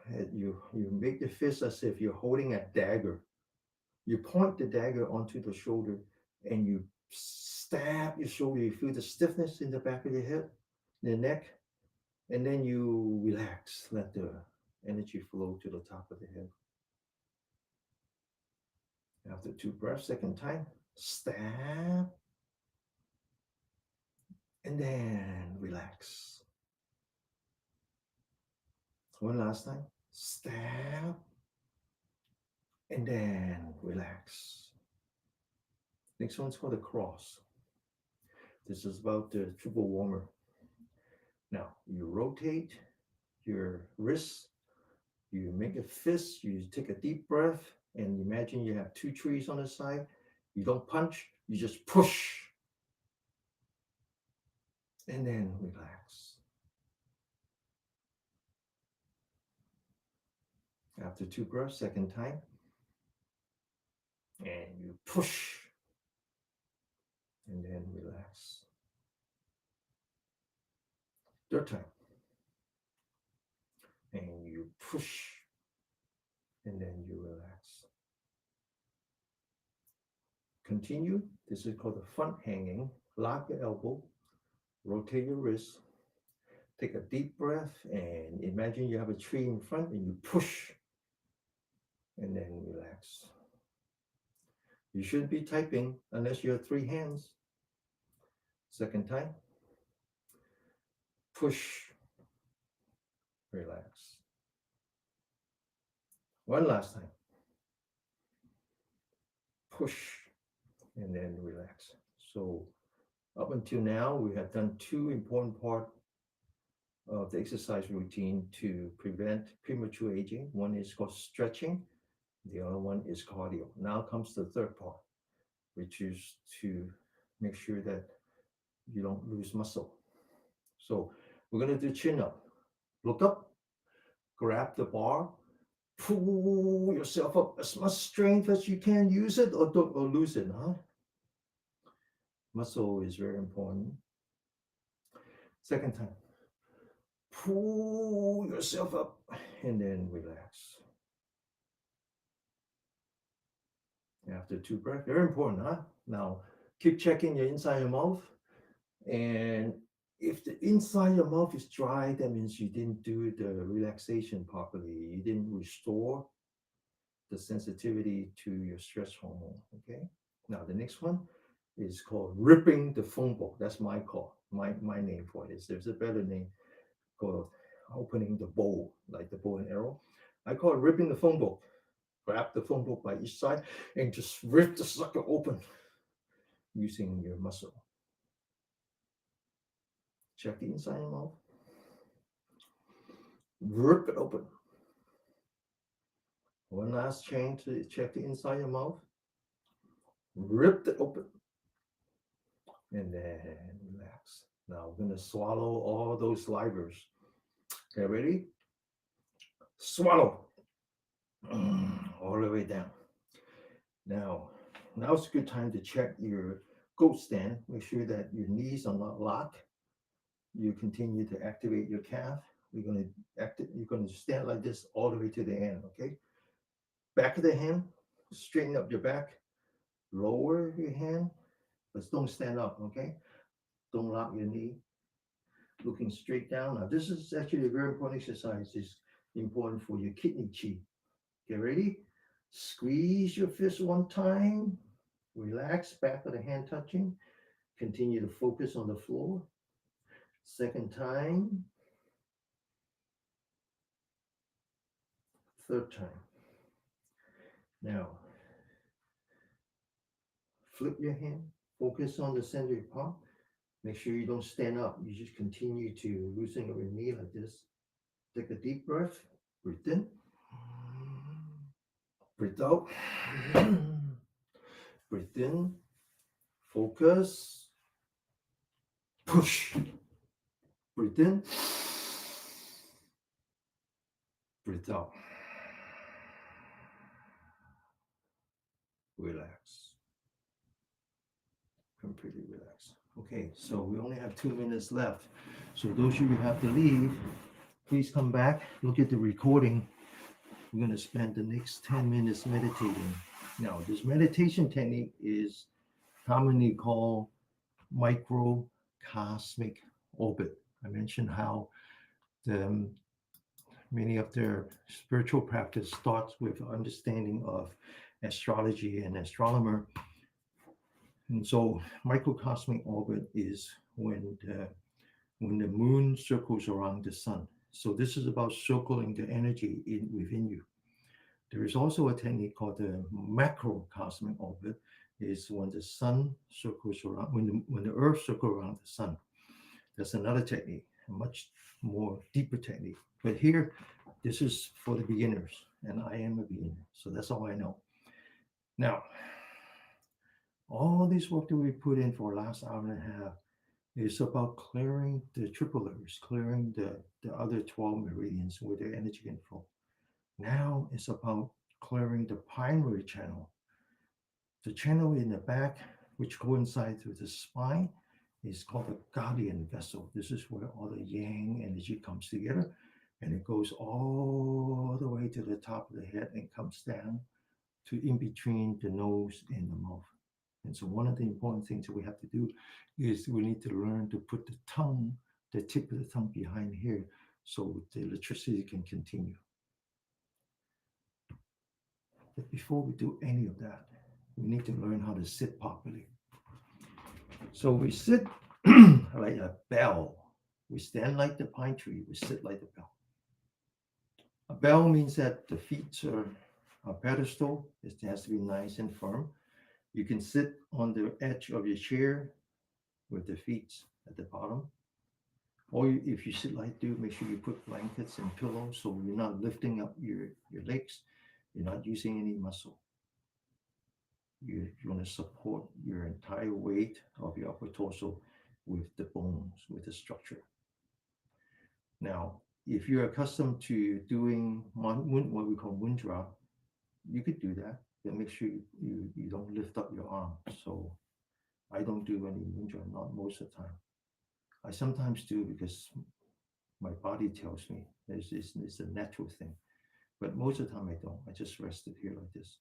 you make the fist as if you're holding a dagger. You point the dagger onto the shoulder, and you stab your shoulder. You feel the stiffness in the back of your head, the neck, and then you relax. Let the energy flow to the top of the head. After two breaths, second time, stab, and then relax. One last time, stab, and then relax. Next one's called the cross. This is about the triple warmer. Now, you rotate your wrists, you make a fist, you take a deep breath, and imagine you have two trees on the side. You don't punch, you just push, and then relax. After two breaths, second time, and you push, and then relax. Third time, and you push, and then you relax. Continue. This is called the front hanging. Lock your elbow, rotate your wrist, take a deep breath, and imagine you have a tree in front, and you push, and then relax. You shouldn't be typing unless you have three hands. Second time, push, relax. One last time, push, and then relax. So up until now, we have done two important parts of the exercise routine to prevent premature aging. One is called stretching. The other one is cardio. Now comes the third part, which is to make sure that you don't lose muscle. So we're going to do chin up. Look up, grab the bar, pull yourself up as much strength as you can. Use it or lose it. Muscle is very important. Second time, pull yourself up and then relax. After two breaths, very important, Now, keep checking your inside your mouth. And if the inside your mouth is dry, that means you didn't do the relaxation properly. You didn't restore the sensitivity to your stress hormone, okay? Now the next one is called ripping the phone book. That's my call. My name for it is there's a better name called opening the bowl, like the bow and arrow. I call it ripping the phone book. Grab the phone book by each side and just rip the sucker open using your muscle. Check the inside of your mouth. Rip it open. One last chain to check the inside of your mouth. Rip it open. And then relax. Now we're going to swallow all those livers. Okay, ready? Swallow. All the way down. Now, now's a good time to check your goat stand. Make sure that your knees are not locked. You continue to activate your calf. You're going to stand like this all the way to the end, okay? Back of the hand, straighten up your back, lower your hand, but don't stand up, okay? Don't lock your knee. Looking straight down. Now, this is actually a very important exercise. It's important for your kidney chi. Get ready? Squeeze your fist one time. Relax, back of the hand touching. Continue to focus on the floor. Second time. Third time. Now, flip your hand. Focus on the center of your palm. Make sure you don't stand up. You just continue to loosen your knee like this. Take a deep breath. Breathe in. Breathe out. Breathe in. Focus. Push. Breathe in. Breathe out. Relax. Completely relax. Okay, so we only have 2 minutes left. So those of you who have to leave, please come back, look at the recording. We're going to spend the next 10 minutes meditating. Now, this meditation technique is commonly called microcosmic orbit. I mentioned how many of their spiritual practice starts with understanding of astrology and astronomer. And so microcosmic orbit is when the moon circles around the sun. So this is about circling the energy within you. There is also a technique called the macrocosmic orbit, is when the sun circles around, when the earth circles around the sun. That's another technique, a much more deeper technique. But here, this is for the beginners, and I am a beginner, so that's all I know. Now, all this work that we put in for the last hour and a half is about clearing the triple layers, clearing the other 12 meridians where the energy can flow. Now it's about clearing the primary channel. The channel in the back, which coincides with the spine, is called the guardian vessel. This is where all the yang energy comes together, and it goes all the way to the top of the head and comes down to in between the nose and the mouth. And so one of the important things that we have to do is we need to learn to put the tongue, the tip of the tongue behind here, so the electricity can continue. But before we do any of that, we need to learn how to sit properly. So we sit like a bell. We stand like the pine tree. We sit like the bell. A bell means that the feet are a pedestal. It has to be nice and firm. You can sit on the edge of your chair with the feet at the bottom. Or if you sit like do, make sure you put blankets and pillows so you're not lifting up your legs. You're not using any muscle. You want to support your entire weight of your upper torso with the bones, with the structure. Now, if you're accustomed to doing what we call mudra, you could do that, but make sure you don't lift up your arm. So I don't do any mudra, not most of the time. I sometimes do because my body tells me it's a natural thing. But most of the time I don't. I just rest it here like this.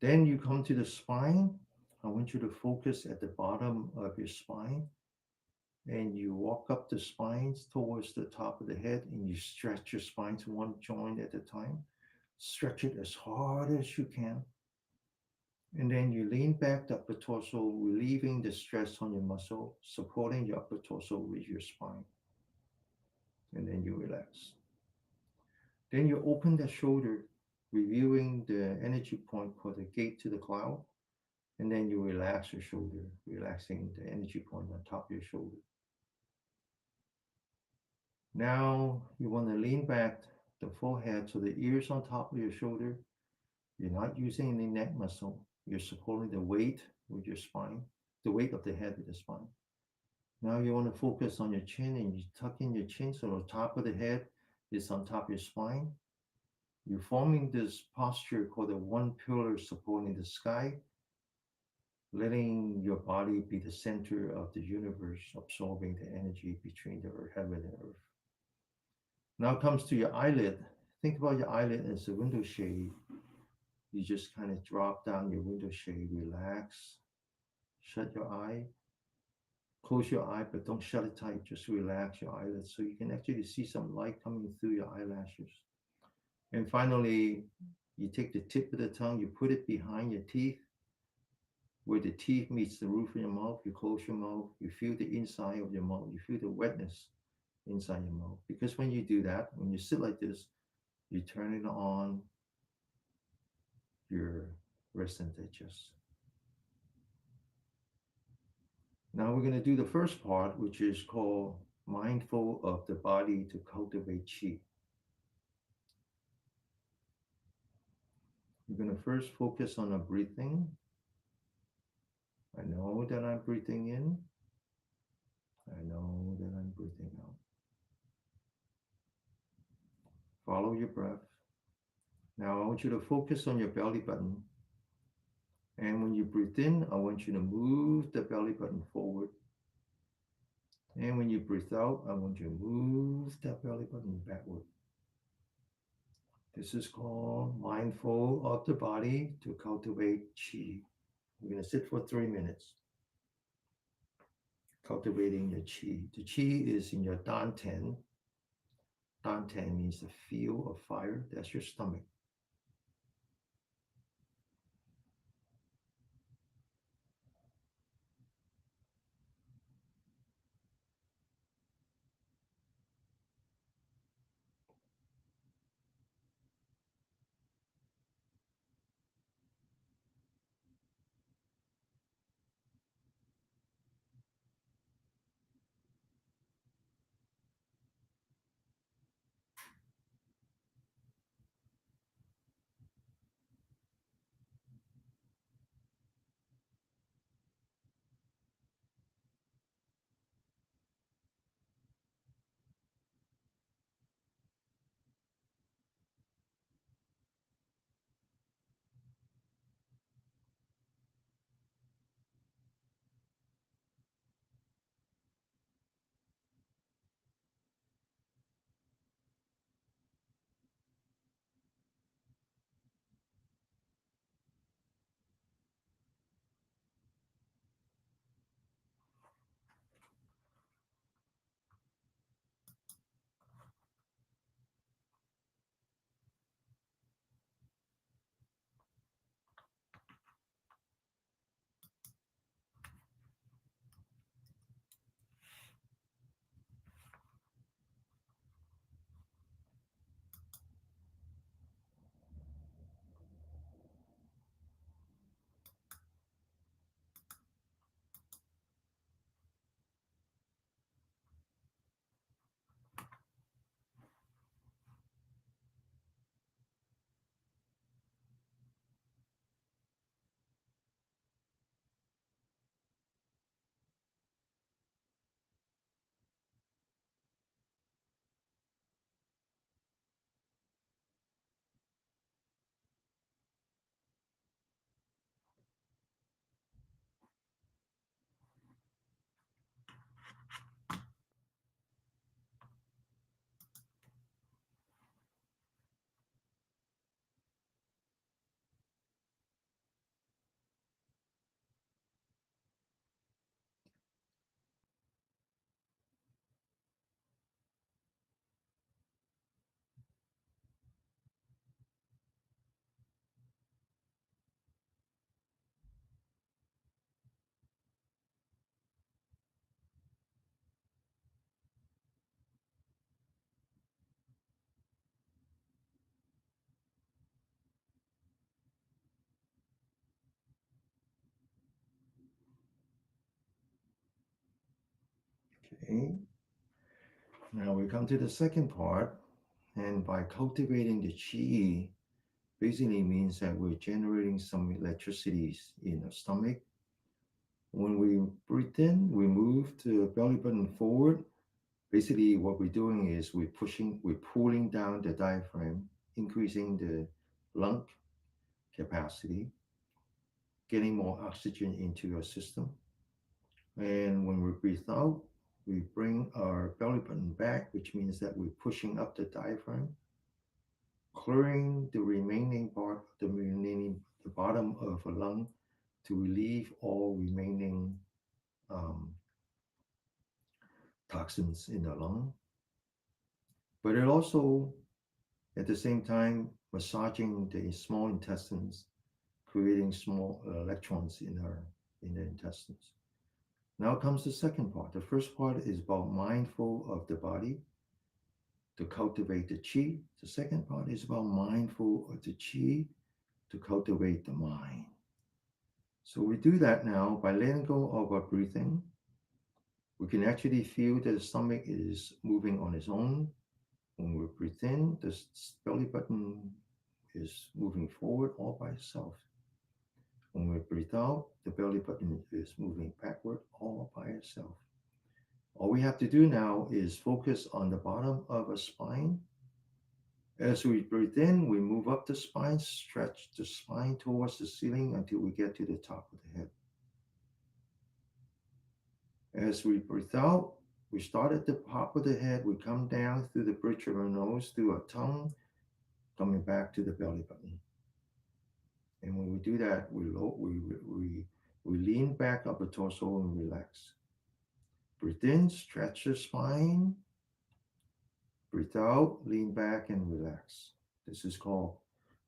Then you come to the spine. I want you to focus at the bottom of your spine. And you walk up the spines towards the top of the head and you stretch your spine to one joint at a time. Stretch it as hard as you can. And then you lean back the upper torso, relieving the stress on your muscle, supporting your upper torso with your spine. And then you relax. Then you open the shoulder, reviewing the energy point called the gate to the cloud. And then you relax your shoulder, relaxing the energy point on top of your shoulder. Now you want to lean back the forehead so the ears on top of your shoulder. You're not using any neck muscle. You're supporting the weight with your spine, the weight of the head with the spine. Now you want to focus on your chin and you tuck in your chin so the top of the head is on top of your spine. You're forming this posture called the one pillar supporting the sky, letting your body be the center of the universe, absorbing the energy between the heaven and earth. Now comes to your eyelid. Think about your eyelid as a window shade. You just kind of drop down your window shade, relax, shut your eye, close your eye, but don't shut it tight. Just relax your eyelids so you can actually see some light coming through your eyelashes. And finally, you take the tip of the tongue, you put it behind your teeth, where the teeth meets the roof of your mouth. You close your mouth, you feel the inside of your mouth, you feel the wetness inside your mouth. Because when you do that, when you sit like this, you turn it on your rest and digest. Now we're going to do the first part, which is called mindful of the body to cultivate chi. We're going to first focus on the breathing. I know that I'm breathing in. I know that I'm breathing out. Follow your breath. Now I want you to focus on your belly button. And when you breathe in, I want you to move the belly button forward. And when you breathe out, I want you to move that belly button backward. This is called mindful of the body to cultivate chi. We're going to sit for 3 minutes, cultivating your chi. The chi is in your danten. Danten means the field of fire. That's your stomach. Okay. Now we come to the second part, and by cultivating the chi, basically means that we're generating some electricities in the stomach. When we breathe in, we move the belly button forward. Basically, what we're doing is we're pulling down the diaphragm, increasing the lung capacity, getting more oxygen into your system. And when we breathe out, we bring our belly button back, which means that we're pushing up the diaphragm, clearing the remaining part, the bottom of a lung to relieve all remaining um, toxins in the lung. But it also, at the same time, massaging the small intestines, creating small electrons in the intestines. Now comes the second part. The first part is about mindful of the body to cultivate the chi. The second part is about mindful of the chi to cultivate the mind. So we do that now by letting go of our breathing. We can actually feel that the stomach is moving on its own. When we breathe in, the belly button is moving forward all by itself. When we breathe out, the belly button is moving backward all by itself. All we have to do now is focus on the bottom of a spine. As we breathe in, we move up the spine, stretch the spine towards the ceiling until we get to the top of the head. As we breathe out, we start at the top of the head, we come down through the bridge of our nose, through our tongue, coming back to the belly button. And when we do that, we lean back up the torso and relax. Breathe in, stretch your spine. Breathe out, lean back and relax. This is called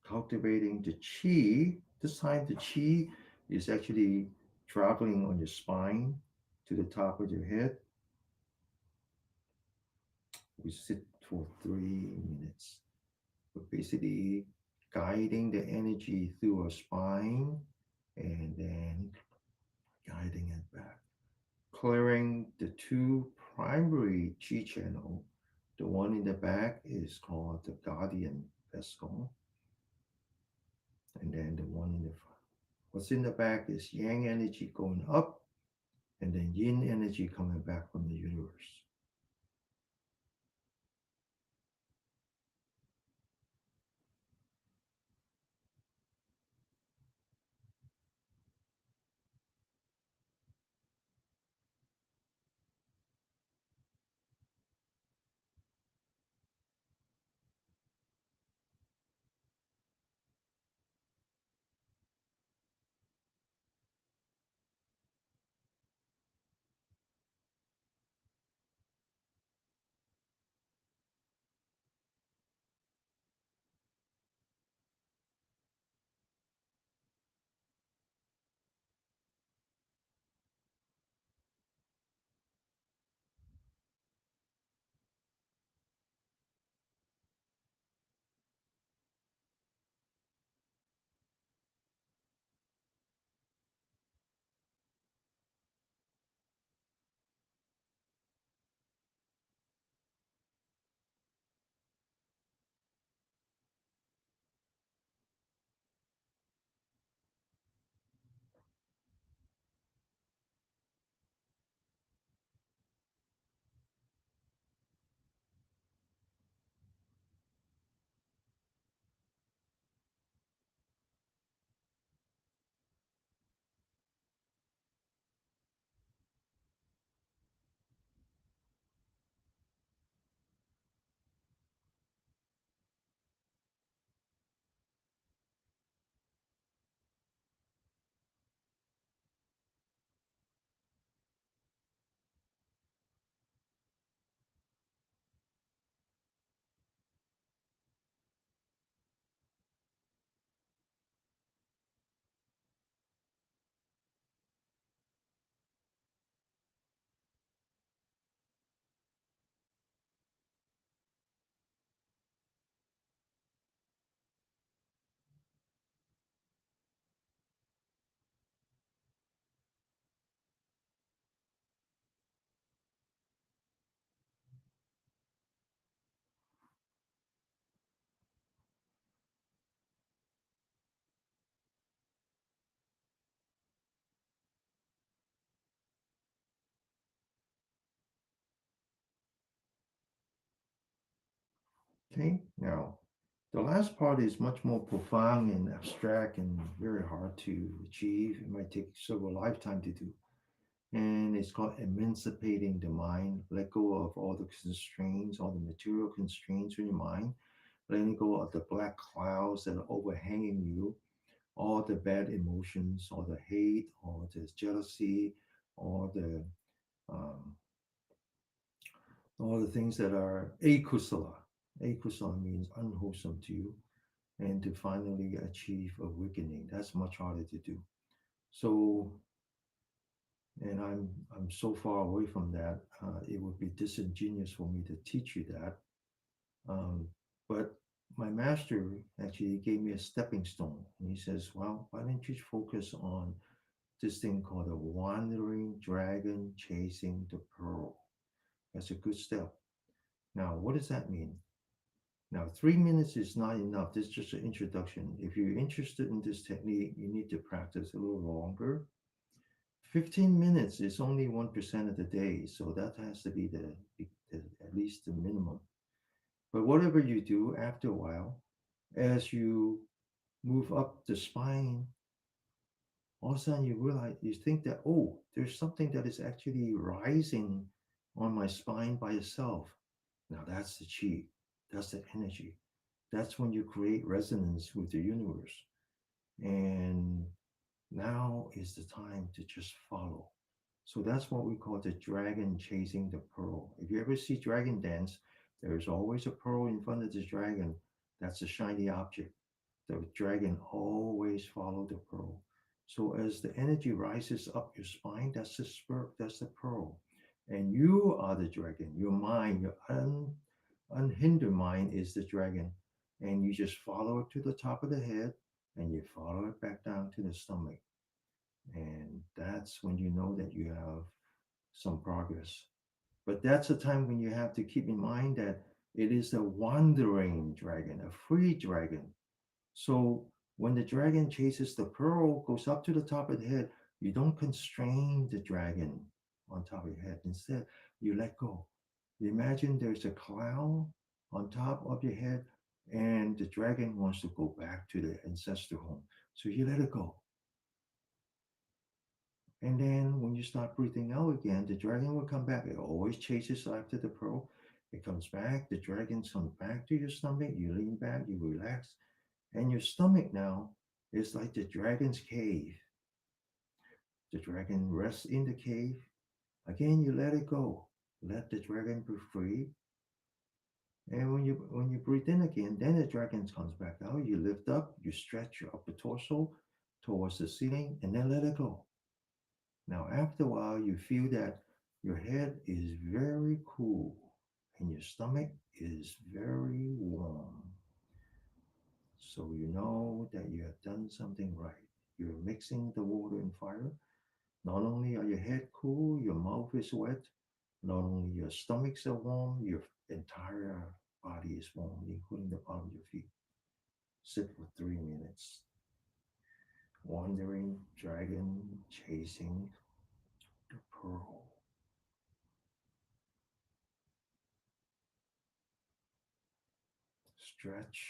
cultivating the chi. This time, the chi is actually traveling on your spine to the top of your head. We sit for 3 minutes. We're basically guiding the energy through our spine and then guiding it back. Clearing the two primary chi channel. The one in the back is called the guardian vesicle, and then the one in the front. What's in the back is yang energy going up, and then yin energy coming back from the universe. Okay, now the last part is much more profound and abstract and very hard to achieve. It might take several lifetimes to do. And it's called emancipating the mind. Let go of all the constraints, all the material constraints in your mind. Letting go of the black clouds that are overhanging you, all the bad emotions, all the hate, all the jealousy, all the um, all the things that are akusala. Akusala means unwholesome to you, and to finally achieve awakening. That's much harder to do. So, and I'm so far away from that. It would be disingenuous for me to teach you that. Um, but my master actually gave me a stepping stone, and he says, "Well, why don't you focus on this thing called a wandering dragon chasing the pearl?" That's a good step. Now, what does that mean? Now, 3 minutes is not enough. This is just an introduction. If you're interested in this technique, you need to practice a little longer. 15 minutes is only 1% of the day, so that has to be the at least the minimum. But whatever you do after a while, as you move up the spine, all of a sudden you realize, you think that, oh, there's something that is actually rising on my spine by itself. Now that's the chi, that's the energy. That's when you create resonance with the universe. And now is the time to just follow. So that's what we call the dragon chasing the pearl. If you ever see dragon dance, there's always a pearl in front of the dragon. That's a shiny object. The dragon always follow the pearl. So as the energy rises up your spine, that's the spur, that's the pearl. And you are the dragon. Your mind, your unhindered mind is the dragon. And you just follow it to the top of the head and you follow it back down to the stomach. And that's when you know that you have some progress. But that's a time when you have to keep in mind that it is a wandering dragon, a free dragon. So when the dragon chases the pearl, goes up to the top of the head, you don't constrain the dragon on top of your head. Instead, you let go. You imagine there's a cloud on top of your head, and the dragon wants to go back to the ancestor home. So you let it go. And then when you start breathing out again, the dragon will come back. It always chases after the pearl. It comes back. The dragon comes back to your stomach. You lean back, you relax. And your stomach now is like the dragon's cave. The dragon rests in the cave. Again, you let it go. Let the dragon be free. And when you breathe in again, then the dragon comes back out. You lift up, you stretch your upper torso towards the ceiling, and then let it go. Now, after a while, you feel that your head is very cool and your stomach is very warm. So you know that you have done something right. You're mixing the water and fire. Not only are your head cool, your mouth is wet, not only your stomachs are warm, your entire body is warm, including the bottom of your feet. Sit for 3 minutes. Wandering dragon chasing the pearl. Stretch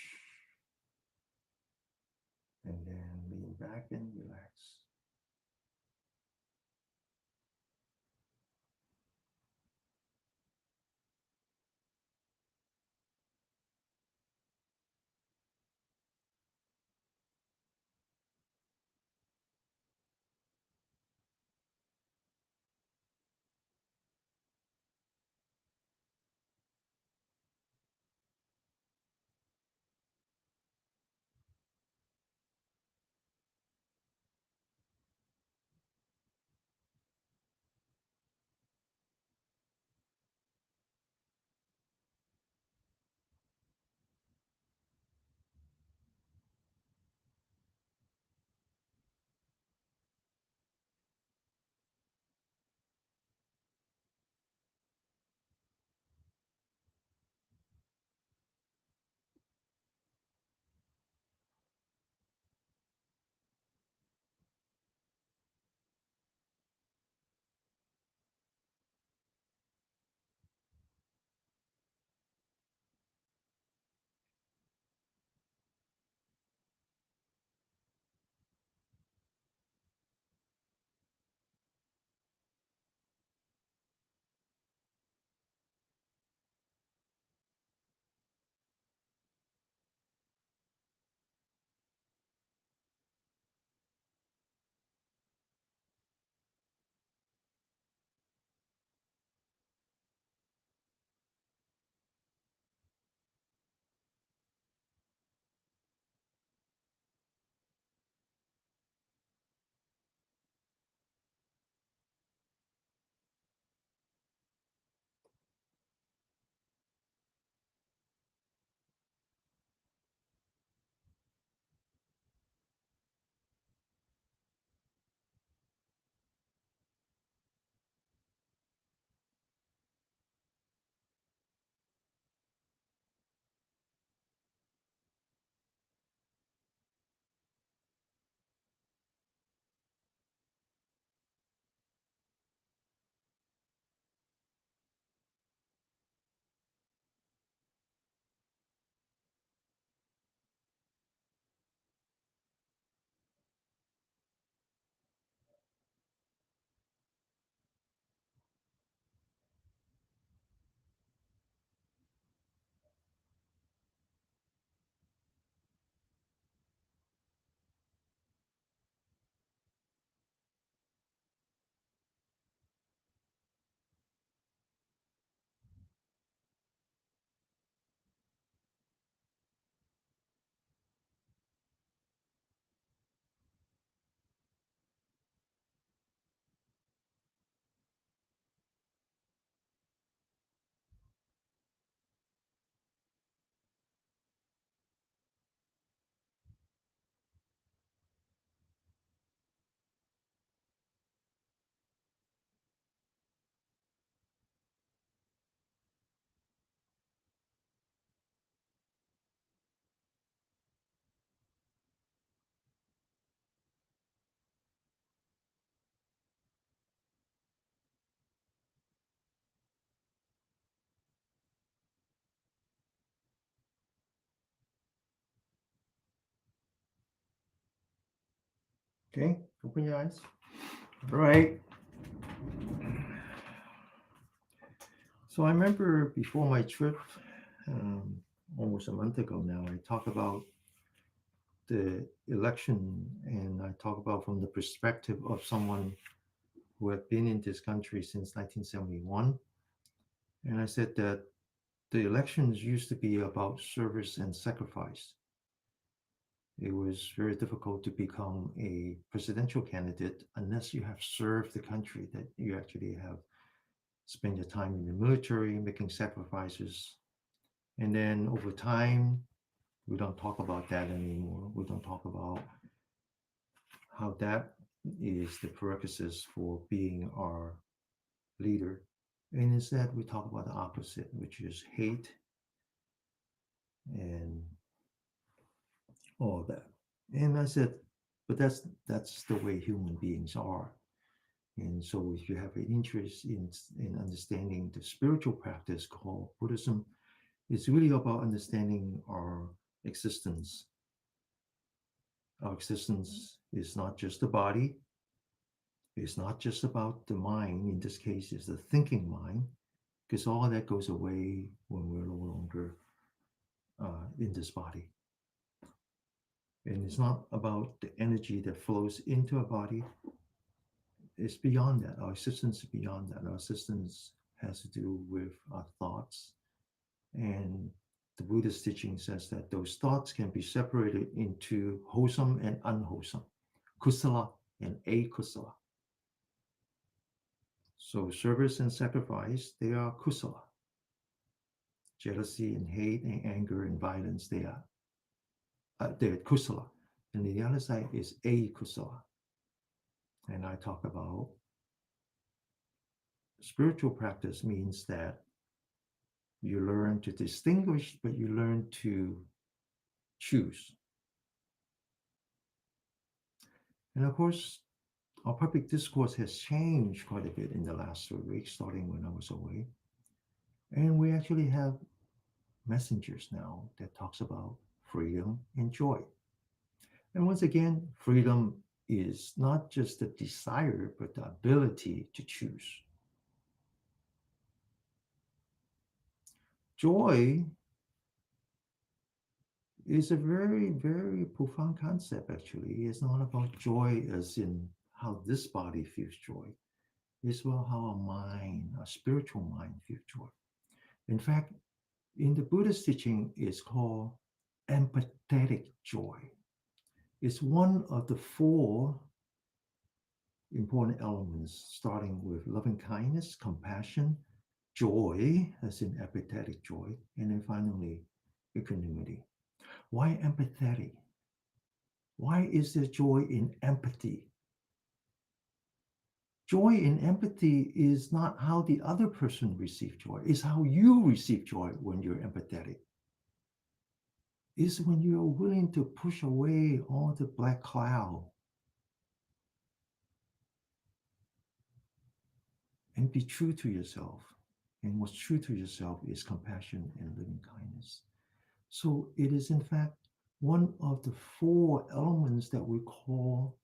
and then lean back and relax. Okay, open your eyes. All right. So I remember before my trip, um, almost a month ago now, I talked about the election, and I talk about from the perspective of someone who had been in this country since 1971. And I said that the elections used to be about service and sacrifice. It was very difficult to become a presidential candidate unless you have served the country, that you actually have spent your time in the military, making sacrifices. And then over time, we don't talk about that anymore. We don't talk about how that is the prerequisites for being our leader. And instead, we talk about the opposite, which is hate and all of that. And I said, but that's the way human beings are. And so, if you have an interest in understanding the spiritual practice called Buddhism, it's really about understanding our existence. Our existence is not just the body. It's not just about the mind. In this case, it's the thinking mind, because all that goes away when we're no longer in this body. And it's not about the energy that flows into our body. It's beyond that. Our existence is beyond that. Our existence has to do with our thoughts. And the Buddhist teaching says that those thoughts can be separated into wholesome and unwholesome, kusala and akusala. So service and sacrifice, they are kusala. Jealousy and hate and anger and violence, they're kusala. And the other side is akusala. And I talk about spiritual practice means that you learn to distinguish, but you learn to choose. And of course, our public discourse has changed quite a bit in the last 3 weeks, starting when I was away. And we actually have messengers now that talks about freedom and joy. And once again, freedom is not just the desire, but the ability to choose. Joy is a very, very profound concept, actually. It's not about joy as in how this body feels joy. It's about how our mind, our spiritual mind, feels joy. In fact, in the Buddhist teaching, it's called empathetic joy. It's one of the four important elements, starting with loving kindness, compassion, joy, as in empathetic joy, and then finally, equanimity. Why empathetic? Why is there joy in empathy? Joy in empathy is not how the other person receives joy, it's how you receive joy when you're empathetic. It's when you're willing to push away all the black cloud and be true to yourself. And what's true to yourself is compassion and loving kindness. So it is, in fact, one of the four elements that we call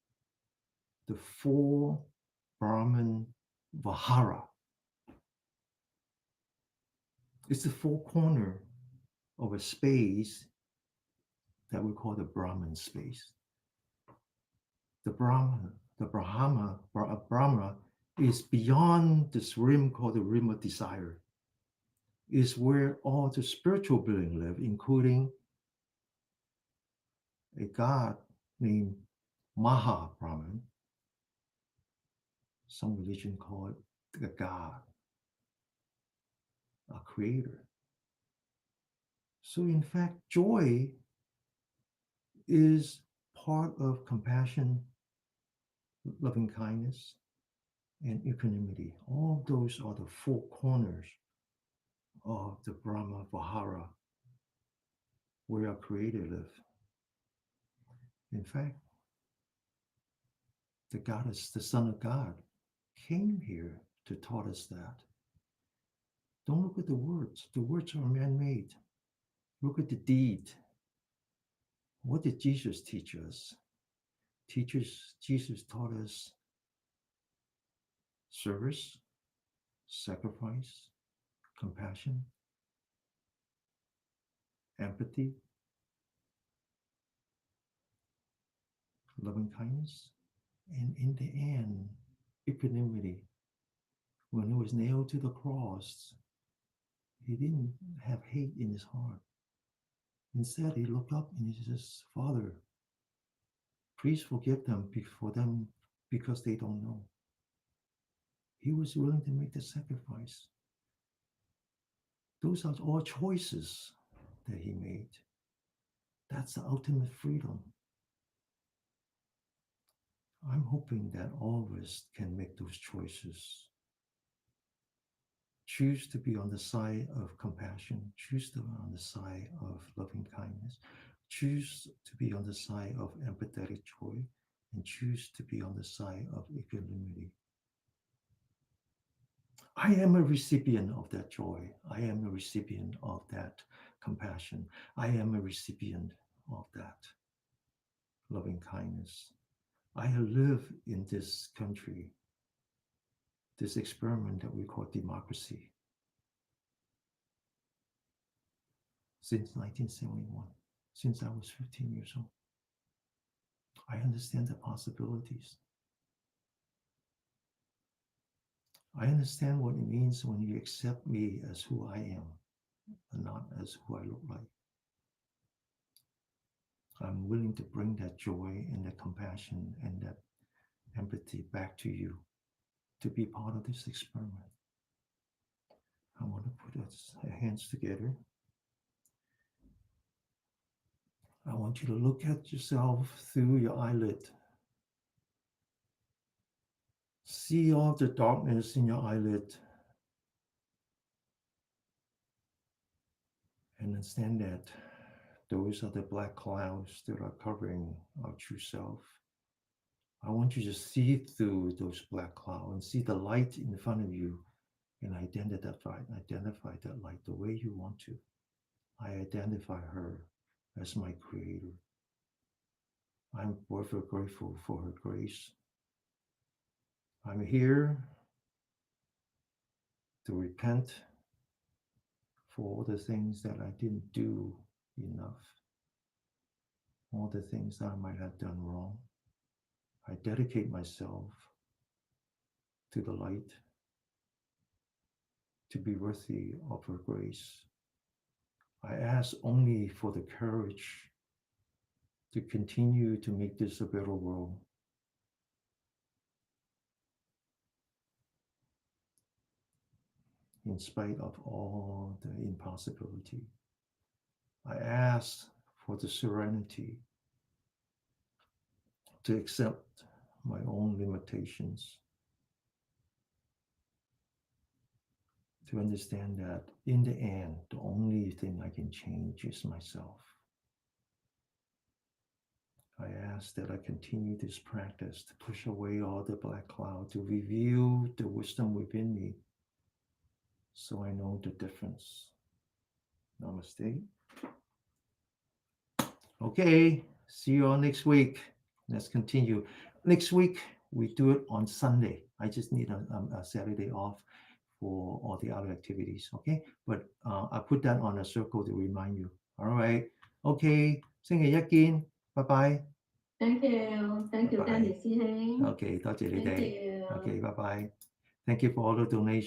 the four Brahman Vihara. It's the four corner of a space that we call the Brahman space. The Brahma is beyond this rim called the rim of desire. Is where all the spiritual beings live, including a god named Maha Brahman. Some religion call it a god, a creator. So in fact, joy is part of compassion, loving kindness, and equanimity. All those are the four corners of the Brahma Vihara, where our creator lives. In fact, the goddess, the Son of God, came here to taught us that. Don't look at the words. The words are man-made. Look at the deed. What did Jesus teach us? Teachers, Jesus taught us service, sacrifice, compassion, empathy, loving kindness, and in the end, equanimity. When he was nailed to the cross, he didn't have hate in his heart. Instead, he looked up and he says, Father, please forgive them before them because they don't know. He was willing to make the sacrifice. Those are all choices that he made. That's the ultimate freedom. I'm hoping that all of us can make those choices. Choose to be on the side of compassion. Choose to be on the side of loving kindness. Choose to be on the side of empathetic joy. And choose to be on the side of equanimity. I am a recipient of that joy. I am a recipient of that compassion. I am a recipient of that loving kindness. I have lived in this country, this experiment that we call democracy, since 1971, since I was 15 years old. I understand the possibilities. I understand what it means when you accept me as who I am and not as who I look like. I'm willing to bring that joy and that compassion and that empathy back to you to be part of this experiment. I want to put our hands together. I want you to look at yourself through your eyelid. See all the darkness in your eyelid and understand that those are the black clouds that are covering our true self. I want you to see through those black clouds and see the light in front of you and identify that light the way you want to. I identify her as my creator. I'm forever grateful for her grace. I'm here to repent for all the things that I didn't do enough, all the things that I might have done wrong. I dedicate myself to the light, to be worthy of her grace. I ask only for the courage to continue to make this a better world. In spite of all the impossibility, I ask for the serenity to accept my own limitations, to understand that in the end, the only thing I can change is myself. I ask that I continue this practice to push away all the black cloud, to reveal the wisdom within me so I know the difference. Namaste. Okay, see you all next week. Let's continue. Next week, we do it on Sunday. I just need a Saturday off for all the other activities, okay? But I put that on a circle to remind you. All right. Okay, 星期一見，拜拜。Thank you. Thank you, Danny Bye-bye. Xi Heng. Okay, 多謝你 Thank 哋。you. Okay, bye bye. Thank you for all the donation.